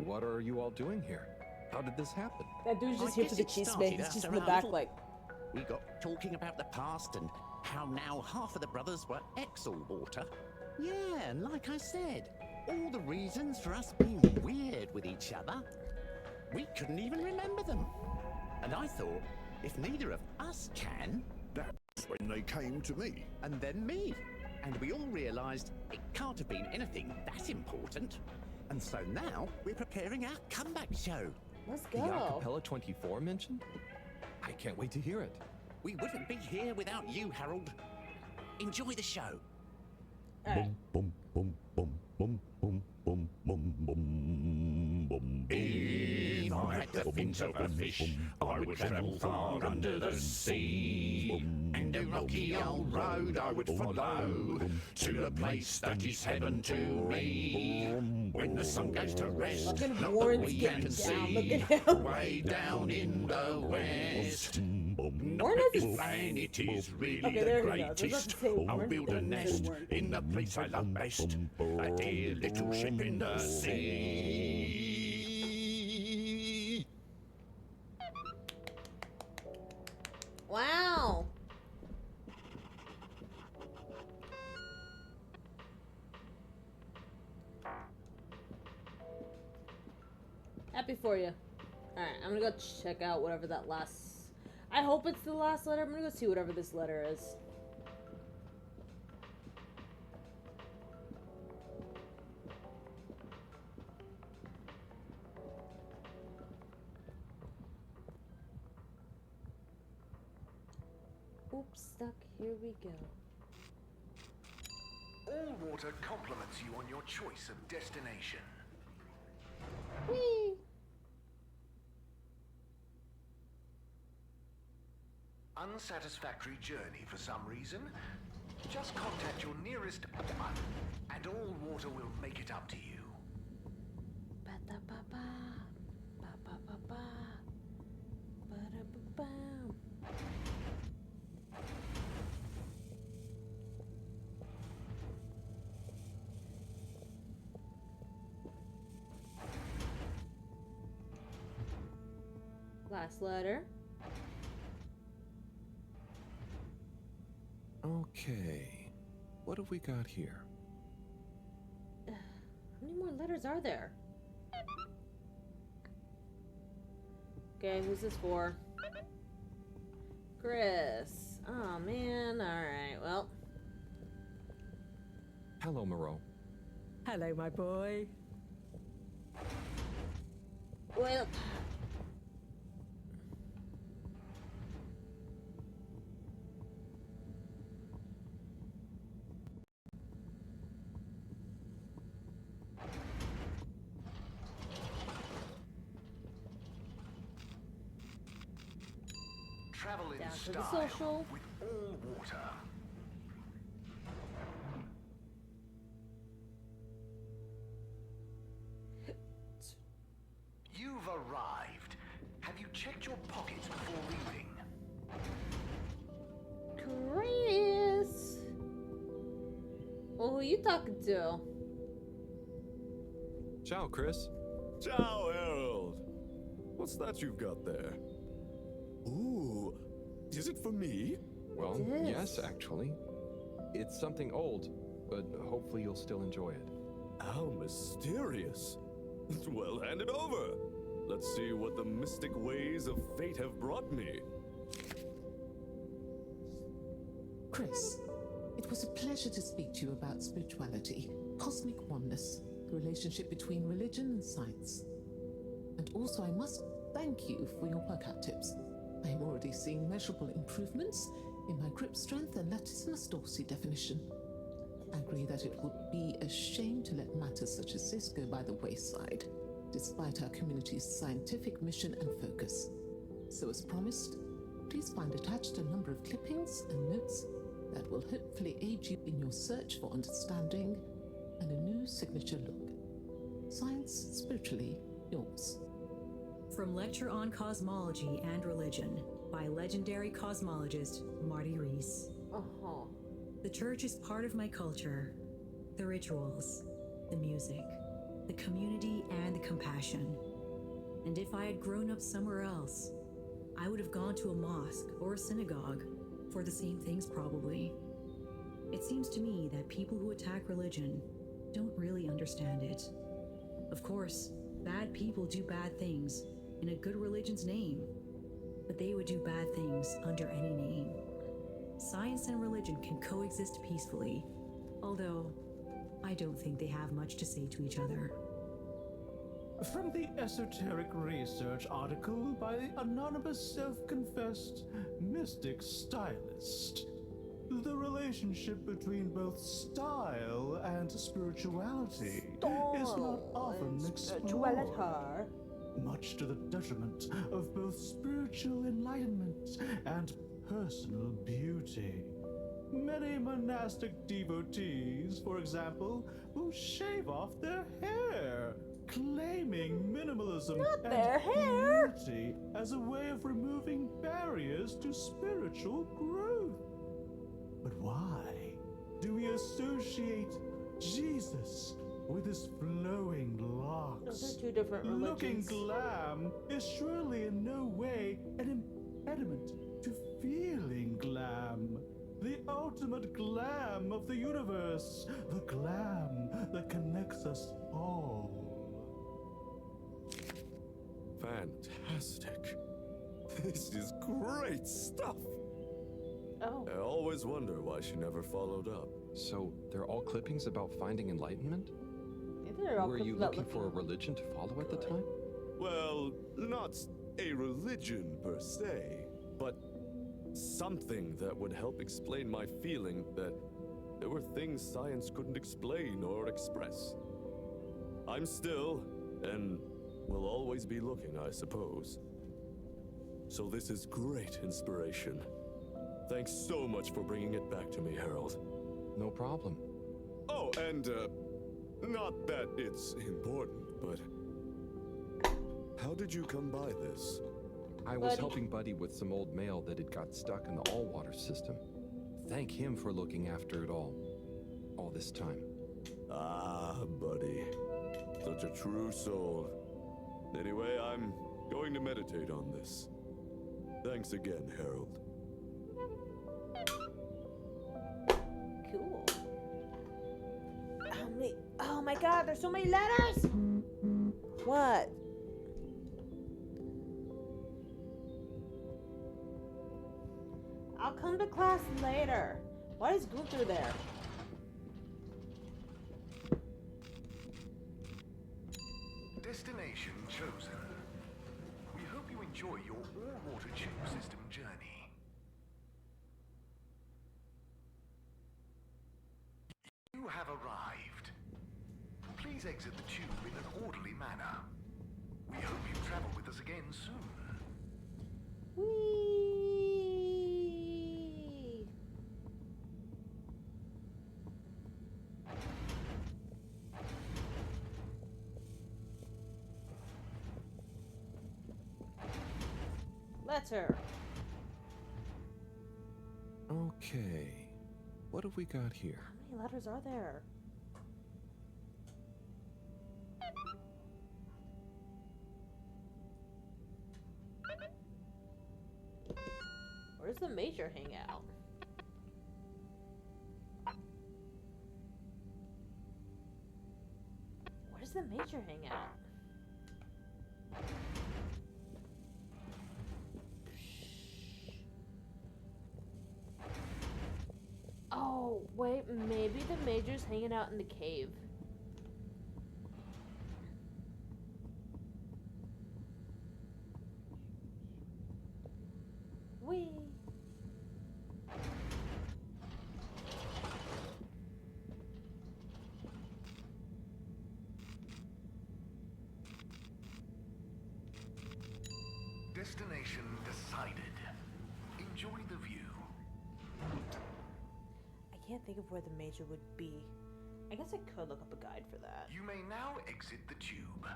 what are you all doing here? How did this happen? That dude's just I here guess for the it cheese started man. He's just after in the our back little- like, We got talking about the past and how now half of the brothers were ex-All Water. Yeah, and like I said, all the reasons for us being weird with each other, we couldn't even remember them. And I thought, if neither of us can, That's when they came to me. and then me. And we all realised it can't have been anything that important. And so now we're preparing our comeback show. let's The go. Acapella 24 mentioned? I can't wait to hear it. We wouldn't be here without you, Harold. Enjoy the show. Alright. Boom, boom, boom. Bum, bum, bum, bum, bum, bum. If I had the fins of a fish, I would travel far under the sea. And the rocky old road I would follow to the place that is heaven to me. When the sun goes to rest, not that Warren's we getting can down. Look see, at him. way down in the west. Warren Not has that his- this planet is really Okay, the there he goes. I was about greatest. to say I'll Warren. build a nest in the place I love best, a dear little ship in the sea. Wow. Happy for you. Alright, I'm gonna go check out whatever that last... I hope it's the last letter. I'm gonna go see whatever this letter is. Oops, stuck. Here we go. All water compliments you on your choice of destination. Whee! Unsatisfactory journey for some reason? Just contact your nearest and all water will make it up to you. Ba-da-ba-ba. Ba-ba-ba-ba. Ba-da-ba-ba. Last letter. Okay. What have we got here? How many more letters are there? Okay, who's this for? Chris. Oh man, alright, well. Hello, Moreau. Hello, my boy. Well. Travel in Down to the style social. with all water. You've arrived. Have you checked your pockets before leaving? Chris. Well, who you talking to? Ciao, Chris. Ciao, Harold. What's that you've got there? Ooh, is it for me? Well, It is. yes, actually. It's something old, but hopefully you'll still enjoy it. How mysterious. Well, hand it over. Let's see what the mystic ways of fate have brought me. Chris, it was a pleasure to speak to you about spirituality, cosmic oneness, the relationship between religion and science. And also, I must thank you for your workout tips. I am already seeing measurable improvements in my grip strength and latissimus dorsi definition. I agree that it would be a shame to let matters such as this go by the wayside, despite our community's scientific mission and focus. So as promised, please find attached a number of clippings and notes that will hopefully aid you in your search for understanding and a new signature look. Science spiritually yours. From Lecture on Cosmology and Religion by legendary cosmologist Marty Rees. Uh-huh. The church is part of my culture. The rituals, the music, the community, and the compassion. And if I had grown up somewhere else, I would have gone to a mosque or a synagogue for the same things probably. It seems to me that people who attack religion don't really understand it. Of course, bad people do bad things in a good religion's name, but they would do bad things under any name. Science and religion can coexist peacefully, although I don't think they have much to say to each other. From the esoteric research article by the anonymous self-confessed mystic stylist. The relationship between both style and spirituality is not often explored, much to the detriment of both spiritual enlightenment and personal beauty. Many monastic devotees, for example, will shave off their hair, claiming minimalism and beauty as a way of removing barriers to spiritual growth. But why do we associate Jesus with his flowing locks? Those are two different religions. Looking glam is surely in no way an impediment to feeling glam. The ultimate glam of the universe. The glam that connects us all. Fantastic. This is great stuff. Oh. I always wonder why she never followed up. So, they're all clippings about finding enlightenment? Were you looking for a religion to follow at the time? Well, not a religion per se, but something that would help explain my feeling that there were things science couldn't explain or express. I'm still, and will always be looking, I suppose. So this is great inspiration. Thanks so much for bringing it back to me, Harold. No problem. Oh, and, not that it's important, but how did you come by this? I was helping Buddy with some old mail that had got stuck in the all-water system. Thank him for looking after it all this time. Ah, Buddy. Such a true soul. Anyway, I'm going to meditate on this. Thanks again, Harold. Cool. Oh my god, there's so many letters! What? I'll come to class later. Why is Gunther there? Destination chosen. We hope you enjoy your all-water tube system journey. You have arrived. Please exit the tube in an orderly manner. We hope you travel with us again soon. Whee! Letter. Okay. What have we got here? How many letters are there? Where's the major hangout? Where's the major hangout? Oh, wait, maybe the major's hanging out in the cave. Whee! Destination decided. Enjoy the view. I can't think of where the major would be. I guess I could look up a guide for that. You may now exit the tube.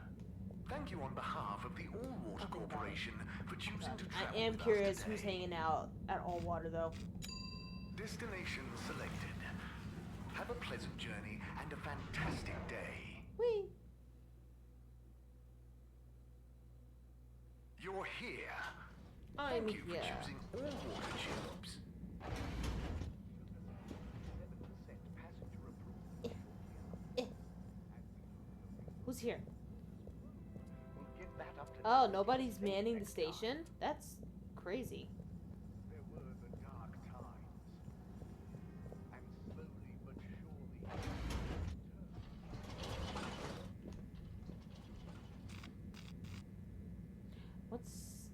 Thank you on behalf of the All Water Corporation for choosing to travel I am with us curious today. who's hanging out at All Water, though. Destination selected. Have a pleasant journey and a fantastic day. Whee! You're here. I'm Thank you here. for choosing All Water Tubes. Who's here? Oh, nobody's manning the station? That's crazy. There were the dark times. And slowly but surely.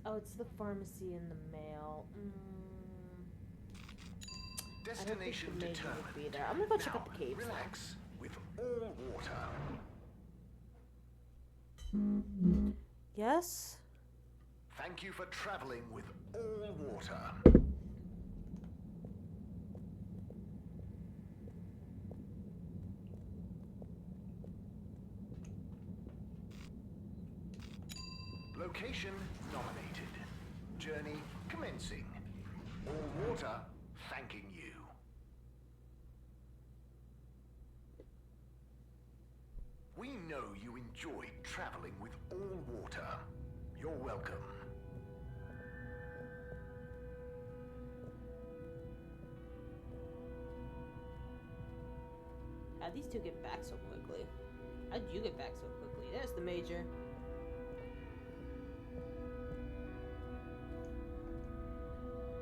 Oh, it's the pharmacy in the mail. Destination Major determined. would be there. I'm gonna go check Now, out the caves. relax with all water. Yes? Thank you for traveling with all water. Location nominated. Journey commencing. All water thanking you. We know you enjoyed traveling with all water. You're welcome. How'd these two get back so quickly? How'd you get back so quickly? There's the Major.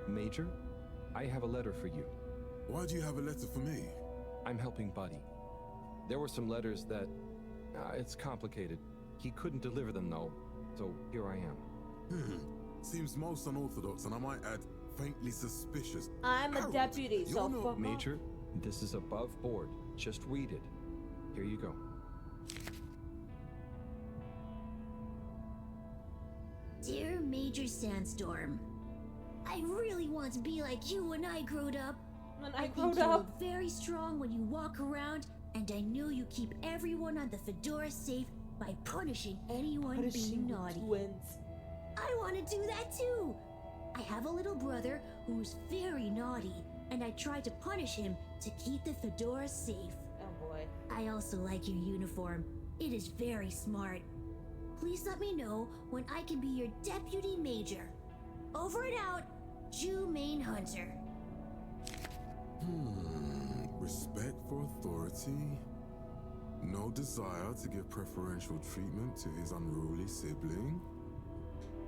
Major, I have a letter for you. Why do you have a letter for me? I'm helping Buddy. There were some letters that... it's complicated. He couldn't deliver them, though, so here I am. Seems most unorthodox, and I might add, faintly suspicious. I'm a deputy, so fuck off. Major, this is above board. Just read it. Here you go. Dear Major Sandstorm, I really want to be like you when I growed up. I think you look very strong when you walk around, and I know you keep everyone on the Fedora safe by punishing anyone being naughty. I want to do that too. I have a little brother who's very naughty, and I try to punish him to keep the Fedora safe. Oh boy. I also like your uniform. It is very smart. Please let me know when I can be your deputy major. Over and out, Jew Main Hunter. Respect for authority. No desire to give preferential treatment to his unruly sibling.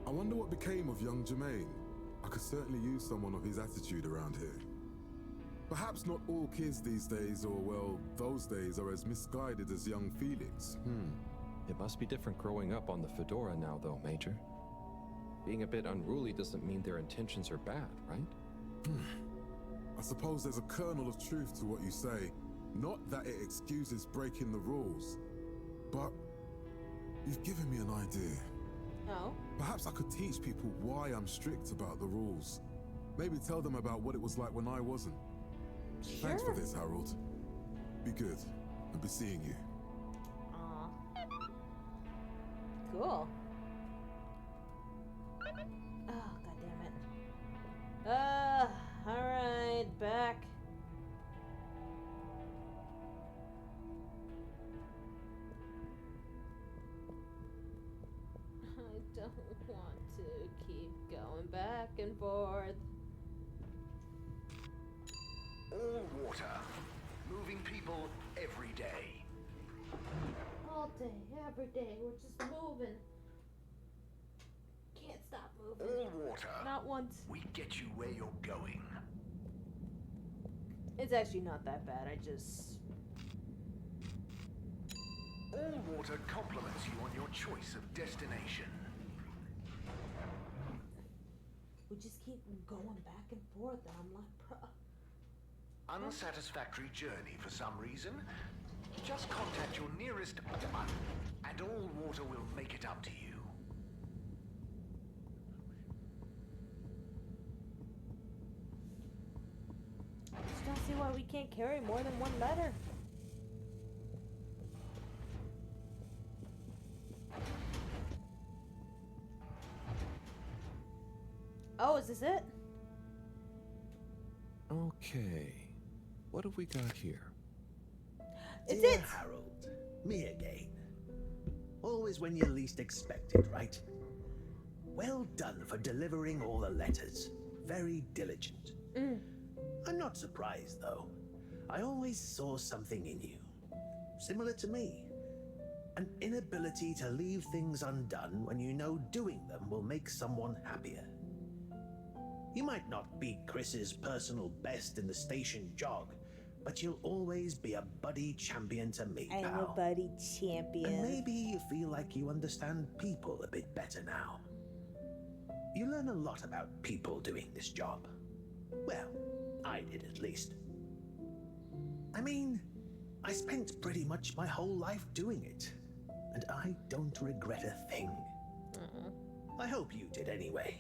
I wonder what became of young Jermaine. I could certainly use someone of his attitude around here. Perhaps not all kids these days, or well, those days, are as misguided as young Felix. It must be different growing up on the Fedora now, though, Major. Being a bit unruly doesn't mean their intentions are bad, right? I suppose there's a kernel of truth to what you say. Not that it excuses breaking the rules, but you've given me an idea. Oh? Perhaps I could teach people why I'm strict about the rules. Maybe tell them about what it was like when I wasn't. Sure. Thanks for this, Harold. Be good. I'll be seeing you. Aw. Cool. Oh, god damn it. Alright, back. I don't want to keep going back and forth. All water. Moving people every day. All day, every day, we're just moving. Can't stop moving. All water. Not once. We get you where you're going. It's actually not that bad, I just... All water compliments you on your choice of destination. We just keep going back and forth, and I'm like, bruh. Unsatisfactory journey for some reason? Just contact your nearest and all water will make it up to you. I just don't see why we can't carry more than one letter. Oh, is this it? Okay. What have we got here? It's Dear it! Harold, me again. Always when you least expect it, right? Well done for delivering all the letters. Very diligent. I'm not surprised, though. I always saw something in you. Similar to me. An inability to leave things undone when you know doing them will make someone happier. You might not be Chris's personal best in the station jog, but you'll always be a buddy champion to me, pal. I'm a buddy champion. And maybe you feel like you understand people a bit better now. You learn a lot about people doing this job. Well, I did, at least. I mean, I spent pretty much my whole life doing it, and I don't regret a thing. I hope you did anyway.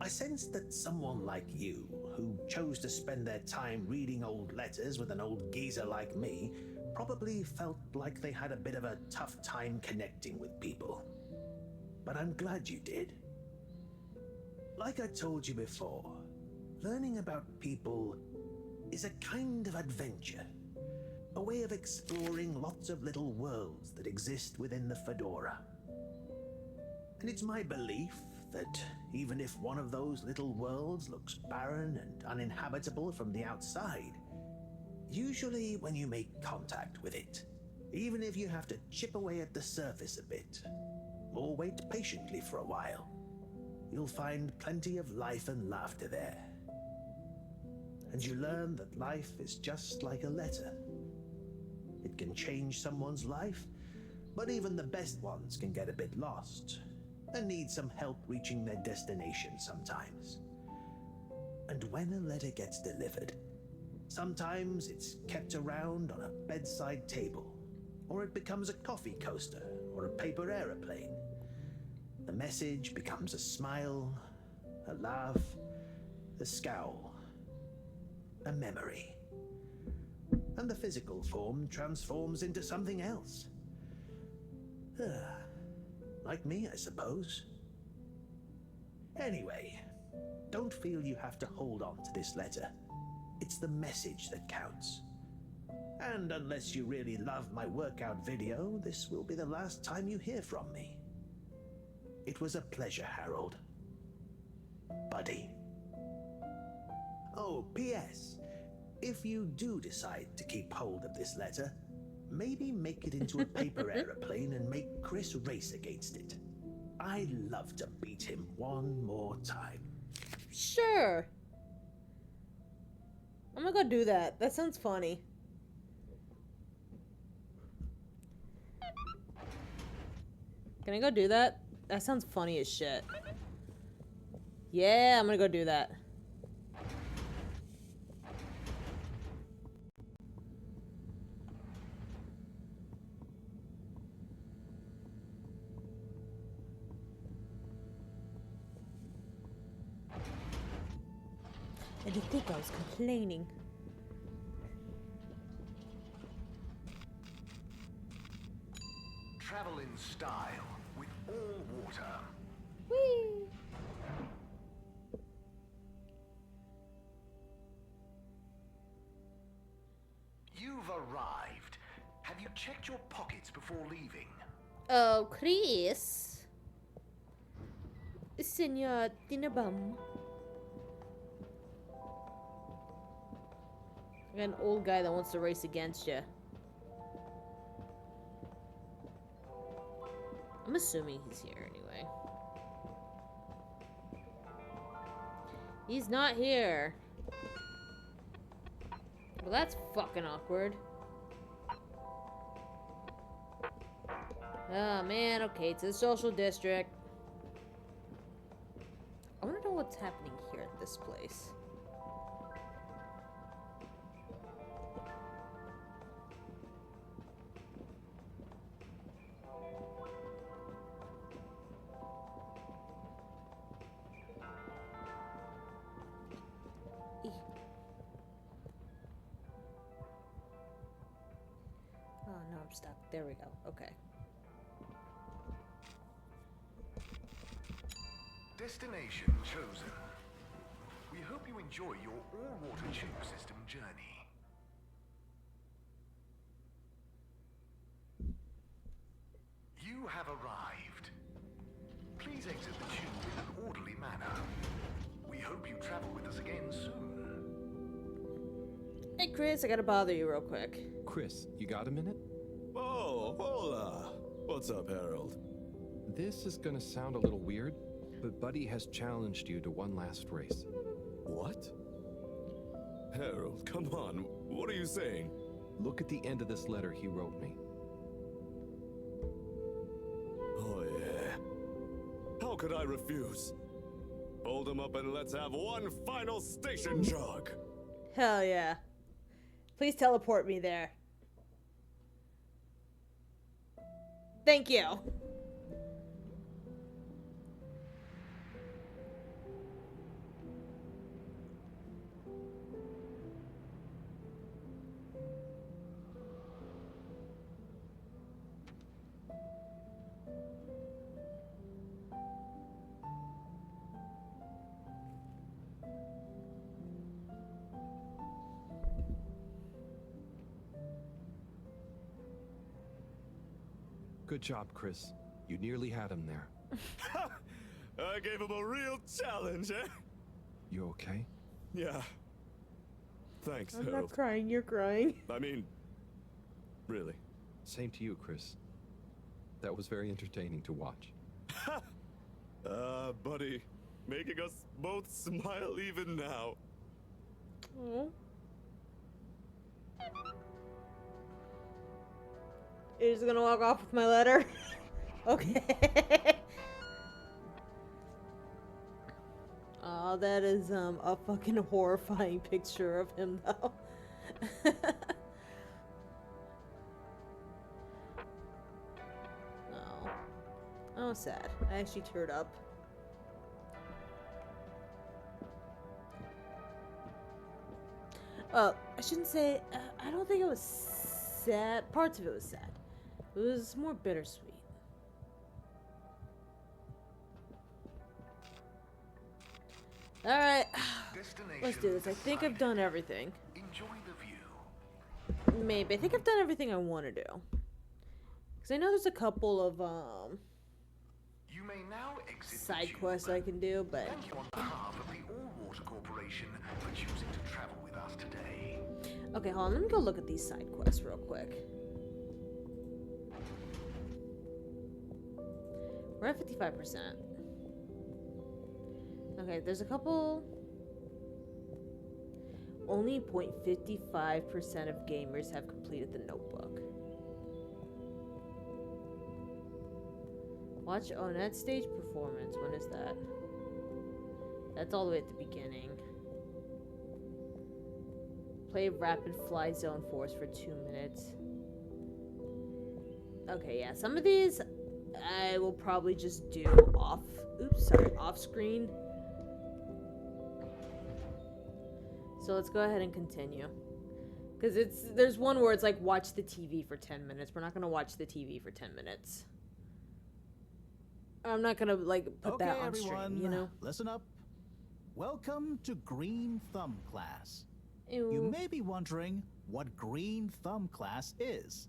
I sensed that someone like you, who chose to spend their time reading old letters with an old geezer like me, probably felt like they had a bit of a tough time connecting with people. But I'm glad you did. Like I told you before, learning about people is a kind of adventure, a way of exploring lots of little worlds that exist within the Fedora. And it's my belief that even if one of those little worlds looks barren and uninhabitable from the outside, usually when you make contact with it, even if you have to chip away at the surface a bit, or wait patiently for a while, you'll find plenty of life and laughter there. And you learn that life is just like a letter. It can change someone's life, but even the best ones can get a bit lost and need some help reaching their destination sometimes. And when a letter gets delivered, sometimes it's kept around on a bedside table, or it becomes a coffee coaster or a paper aeroplane. The message becomes a smile, a laugh, a scowl, a memory. And the physical form transforms into something else. Like me, I suppose. Anyway, don't feel you have to hold on to this letter. It's the message that counts. And unless you really love my workout video, this will be the last time you hear from me. It was a pleasure, Harold. Buddy. Oh, P.S. If you do decide to keep hold of this letter, maybe make it into a paper aeroplane and make Chris race against it. I'd love to beat him one more time. Sure. I'm gonna go do that. That sounds funny. Can I go do that? That sounds funny as shit. Yeah, I'm gonna go do that. And you think I was complaining? Travel in style with all water. Whee! You've arrived. Have you checked your pockets before leaving? Oh, Chris. Senor Tinabum. An old guy that wants to race against you. I'm assuming he's here anyway. He's not here. Well, that's fucking awkward. Oh man, okay, to the social district. I wanna know what's happening here at this place. Oh no, I'm stuck. There we go. Okay. Destination chosen. We hope you enjoy your all-water tube system journey. You have arrived. Please exit the tube in an orderly manner. We hope you travel with us again soon. Hey Chris, I gotta bother you real quick. Chris, you got a minute? Oh, hola. What's up, Harold? This is gonna sound a little weird, but Buddy has challenged you to one last race. What? Harold, come on. What are you saying? Look at the end of this letter he wrote me. Oh, yeah. How could I refuse? hold him up and let's have one final station jog. Hell yeah. Please teleport me there. Thank you. Good job, Chris. You nearly had him there. I gave him a real challenge, eh? You okay? Yeah. Thanks, I'm Harold. not crying, you're crying. I mean, really. Same to you, Chris. That was very entertaining to watch. Buddy, making us both smile even now. Oh. You're just gonna walk off with my letter? Okay. Oh, that is a fucking horrifying picture of him though. Oh. Oh, sad. I actually teared up. I shouldn't say, I don't think it was sad. Parts of it was sad. It was more bittersweet. Alright, let's do this. I think I've done everything. Enjoy the view. Maybe. I think I've done everything I want to do. Because I know there's a couple of, You may now exit side quests I can do, but... Thank you on behalf of the All-Water Corporation for choosing to travel with us today. Okay, hold on. Let me go look at these side quests real quick. We're at 55%. Okay, there's a couple... Only 0.55% of gamers have completed the notebook. Watch Onet's stage performance. When is that? That's all the way at the beginning. Play Rapid Fly Zone Force for 2 minutes. Okay, yeah. Some of these I will probably just do off... Oops, sorry. Off screen. So let's go ahead and continue. Because there's one where it's like, watch the TV for 10 minutes. We're not going to watch the TV for 10 minutes. I'm not going to, like, put that on everyone, stream, you know? Listen up. Welcome to Green Thumb class. Ew. You may be wondering what Green Thumb class is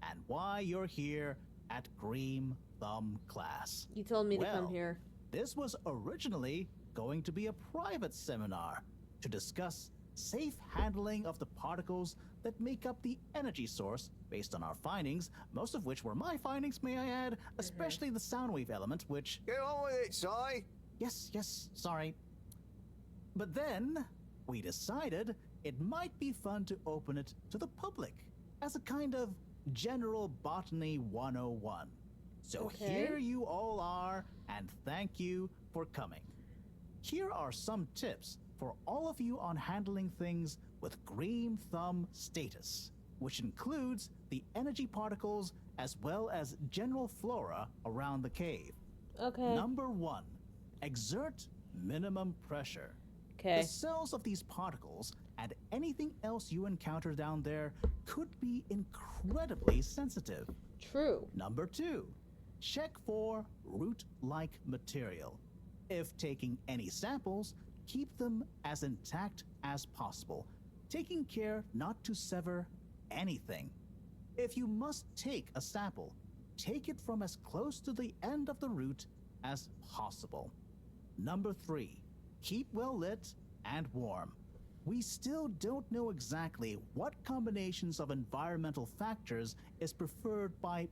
and why you're here at Green Thumb class. You told me to come here. This was originally going to be a private seminar to discuss safe handling of the particles that make up the energy source based on our findings, most of which were my findings, may I add, especially the sound wave element, which... Get on with it, Si! Yes, sorry. But then, we decided it might be fun to open it to the public as a kind of general botany 101. So here you all are, and thank you for coming. Here are some tips for all of you on handling things with Green Thumb status, which includes the energy particles as well as general flora around the cave. Okay. Number 1, exert minimum pressure. Okay. The cells of these particles and anything else you encounter down there could be incredibly sensitive. True. Number 2, check for root-like material. If taking any samples, keep them as intact as possible, taking care not to sever anything. If you must take a sample, take it from as close to the end of the root as possible. Number 3, keep well lit and warm. We still don't know exactly what combinations of environmental factors is preferred by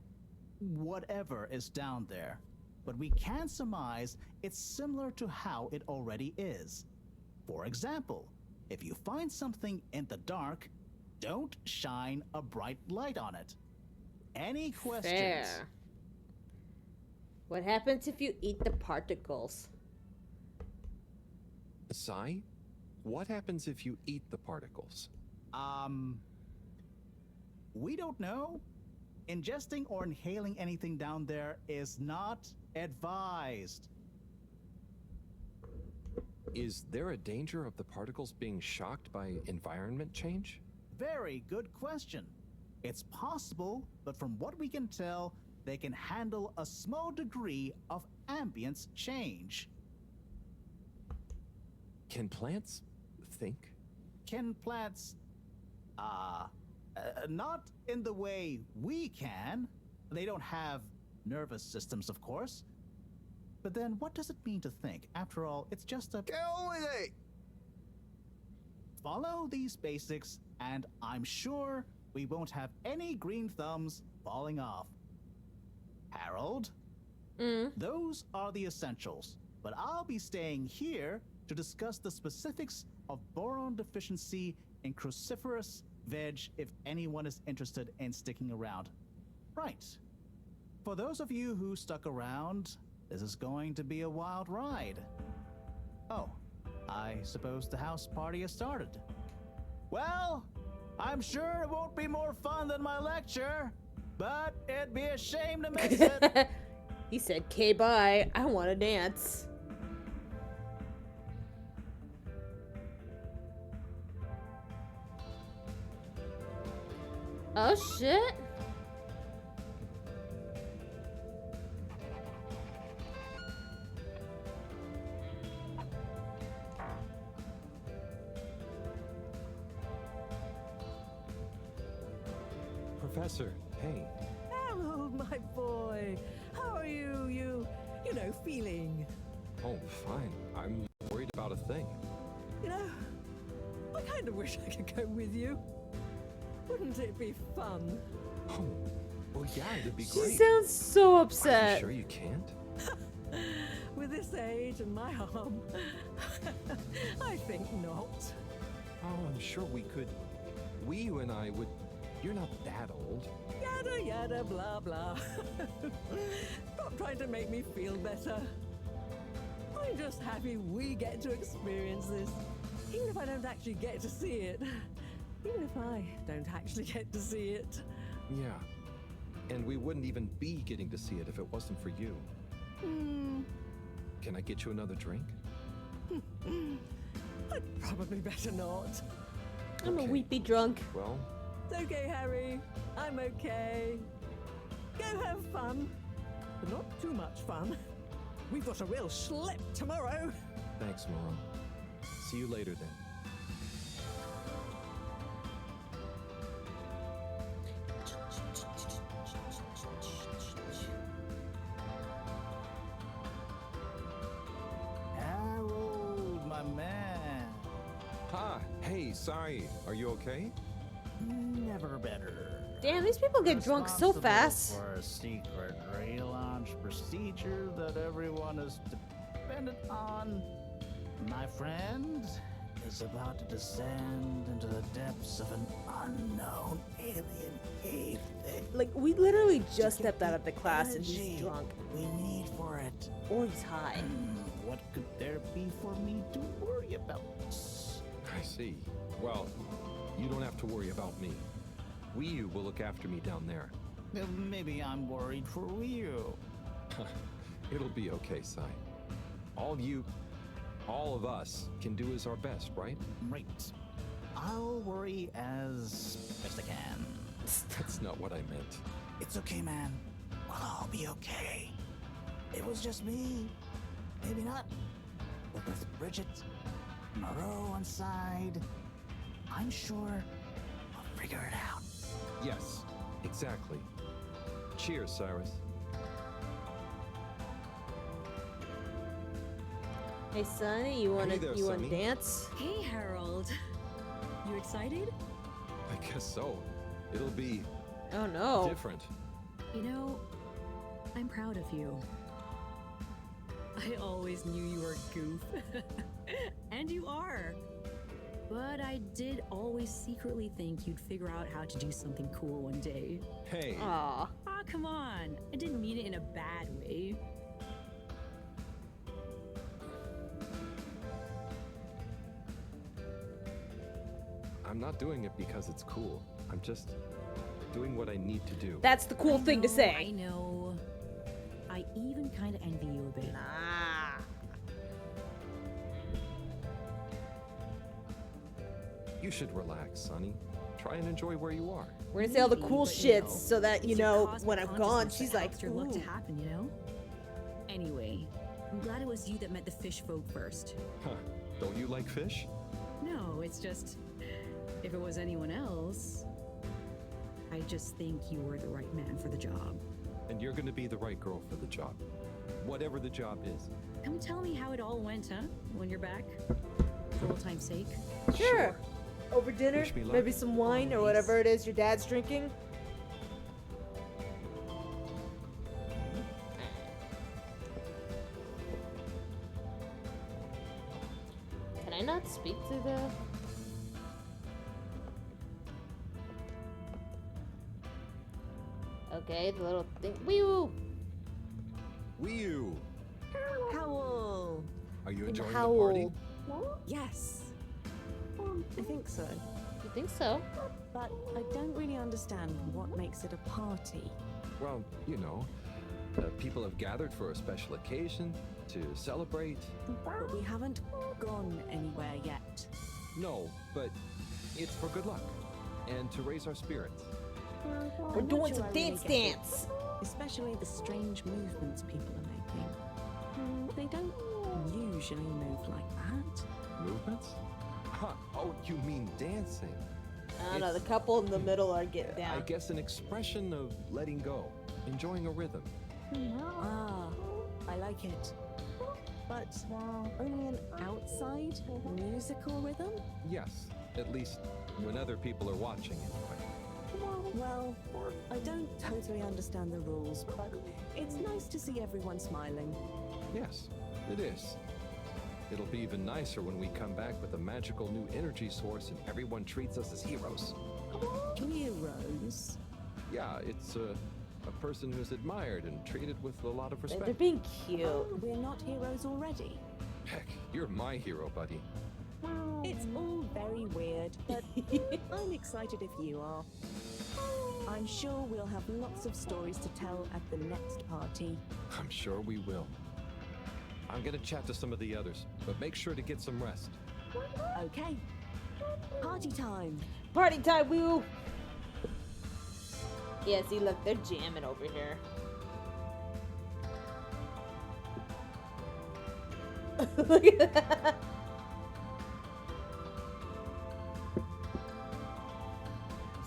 whatever is down there, but we can surmise it's similar to how it already is. For example, if you find something in the dark, don't shine a bright light on it. Any questions? Fair. What happens if you eat the particles? Sai, what happens if you eat the particles? We don't know. Ingesting or inhaling anything down there is not advised. Is there a danger of the particles being shocked by environment change? Very good question. It's possible, but from what we can tell, they can handle a small degree of ambience change. Can plants think? Can plants, not in the way we can. They don't have nervous systems, of course. But then what does it mean to think? After all, it's just a... Get on with it! Follow these basics, and I'm sure we won't have any green thumbs falling off. Harold? Those are the essentials, but I'll be staying here to discuss the specifics of boron deficiency in cruciferous veg if anyone is interested in sticking around. Right. For those of you who stuck around, this is going to be a wild ride. Oh, I suppose the house party has started. Well, I'm sure it won't be more fun than my lecture, but it'd be a shame to miss it. He said, "K, bye. I want to dance." Oh shit. Professor, hey. Harold, my boy. How are you, you know, feeling? Oh, fine. I'm worried about a thing. You know, I kind of wish I could go with you. Wouldn't it be fun? Oh, well, yeah, it'd be She great. sounds so Are upset. you sure you can't? With this age and my arm, I think not. Oh, I'm sure we could. Weeoo and I would. You're not that old. Yada yada blah blah. Stop trying to make me feel better. I'm just happy we get to experience this, even if I don't actually get to see it. Even if I don't actually get to see it. Yeah. And we wouldn't even be getting to see it if it wasn't for you. Can I get you another drink? I'd probably better not. I'm a weepy drunk. Well, It's okay, Harry. I'm okay. Go have fun. But not too much fun. We've got a real schlep tomorrow. thanks, Moron. See you later then. Harold, my man. Ha! Hey, Sai, are you okay? Never better. Damn, these people get drunk so Responsible fast. For a secret relaunch procedure that everyone is dependent on, my friend is about to descend into the depths of an unknown alien cave thing. Like, we literally just stepped out of the class and he's Energy drunk. we need for it. Or he's high. What could there be for me to worry about? I see. Well, you don't have to worry about me. Weeoo will look after me down there. Maybe I'm worried for Weeoo. It'll be okay, Sai. All of us can do is our best, right? Right. I'll worry as best I can. That's not what I meant. It's okay, man. We'll all be okay. It was just me. Maybe not. But with Bridget, Moreau on side, I'm sure we'll figure it out. Yes, exactly. Cheers, Cyrus. Hey, Sonny, you wanna Hey there, Sonny. dance? Hey, Harold. You excited? I guess so. It'll be Oh no. different. You know, I'm proud of you. I always knew you were a goof. And you are. But I did always secretly think you'd figure out how to do something cool one day. Hey. Aw. Ah, come on. I didn't mean it in a bad way. I'm not doing it because it's cool. I'm just doing what I need to do. That's the cool thing to say. I know. I even kind of envy you a bit. Nah. You should relax, Sonny. Try and enjoy where you are. We're gonna say all the cool But, shits so that, you it's your know, cosmic when I'm gone, consciousness she's that like, helps your luck to ooh. happen, you know? Anyway, I'm glad it was you that met the fish folk first. Huh. Don't you like fish? No, it's just, if it was anyone else, I just think you were the right man for the job. And you're gonna be the right girl for the job. Whatever the job is. Come tell me how it all went, huh? When you're back? For old time's sake. Sure. Over dinner, Wish me luck. maybe some wine or whatever it is your dad's drinking. Can I not speak to the... Okay, the little thing. Weeoo! Weeoo! Howl! Are you In enjoying the Howl. party? Yes. I think so. You think so? But I don't really understand what makes it a party. Well, you know, people have gathered for a special occasion to celebrate. But we haven't gone anywhere yet. No, but it's for good luck and to raise our spirits. We're I'm not doing sure some I really dance get it. dance. Especially the strange movements people are making. They don't usually move like that. Movements? Huh. Oh, you mean dancing? I don't know, the It's- couple in the middle are getting I down. guess an expression of letting go, enjoying a rhythm. Ah, I like it. But only an outside musical rhythm? Yes, at least when other people are watching anyway. Well, I don't totally understand the rules, but it's nice to see everyone smiling. Yes, it is. It'll be even nicer when we come back with a magical new energy source and everyone treats us as heroes. Heroes? Yeah, it's a person who's admired and treated with a lot of They're respect. being cute. We're not heroes already. Heck, you're my hero, buddy. It's all very weird, but I'm excited if you are. I'm sure we'll have lots of stories to tell at the next party. I'm sure we will. I'm gonna chat to some of the others, but make sure to get some rest. Okay. Party time. Party time, Weeoo! Yeah, see, look, they're jamming over here. Look at that.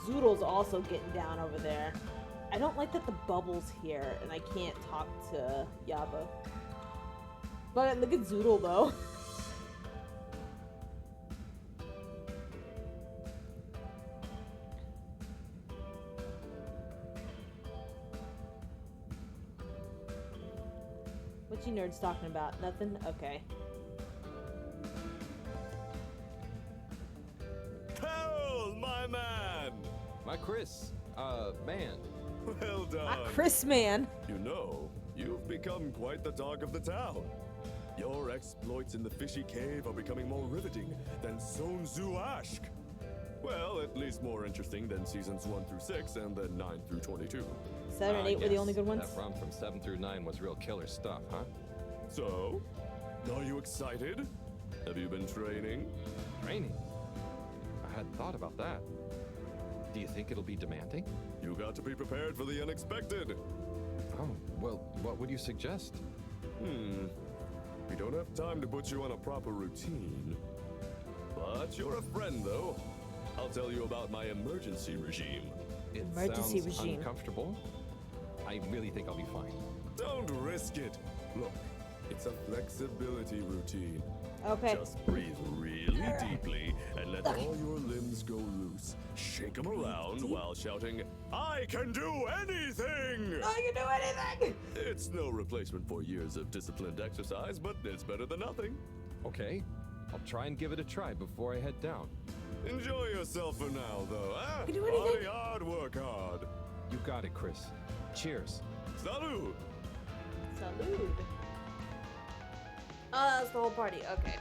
Zoodle's also getting down over there. I don't like that the bubble's here and I can't talk to Yaba. But look at Zoodle though. What you nerds talking about? Nothing? Okay. Hell, my man! My Chris, man. Well done. Ah, Chris man. You know, you've become quite the talk of the town. Your exploits in the fishy cave are becoming more riveting than Sun Tzu Ashk. Well, at least more interesting than seasons 1 through 6 and then 9 through 22. 7 and 8 were the only good ones. That run from 7 through 9 was real killer stuff, huh? So, are you excited? Have you been training? Training? I hadn't thought about that. Do you think it'll be demanding? You got to be prepared for the unexpected. Oh, well, what would you suggest? We don't have time to put you on a proper routine. But you're a friend, though. I'll tell you about my emergency regime. It Emergency sounds regime. uncomfortable. I really think I'll be fine. Don't risk it. Look, it's a flexibility routine. Okay. Just breathe really deeply and let all your limbs go loose. Shake them around while shouting, "I can do anything!" I can do anything! It's no replacement for years of disciplined exercise, but it's better than nothing. Okay, I'll try and give it a try before I head down. Enjoy yourself for now, though, eh? can do anything. Party hard, work hard. You got it, Chris. Cheers. Salud! Salud. Oh, that's the whole party. Okay.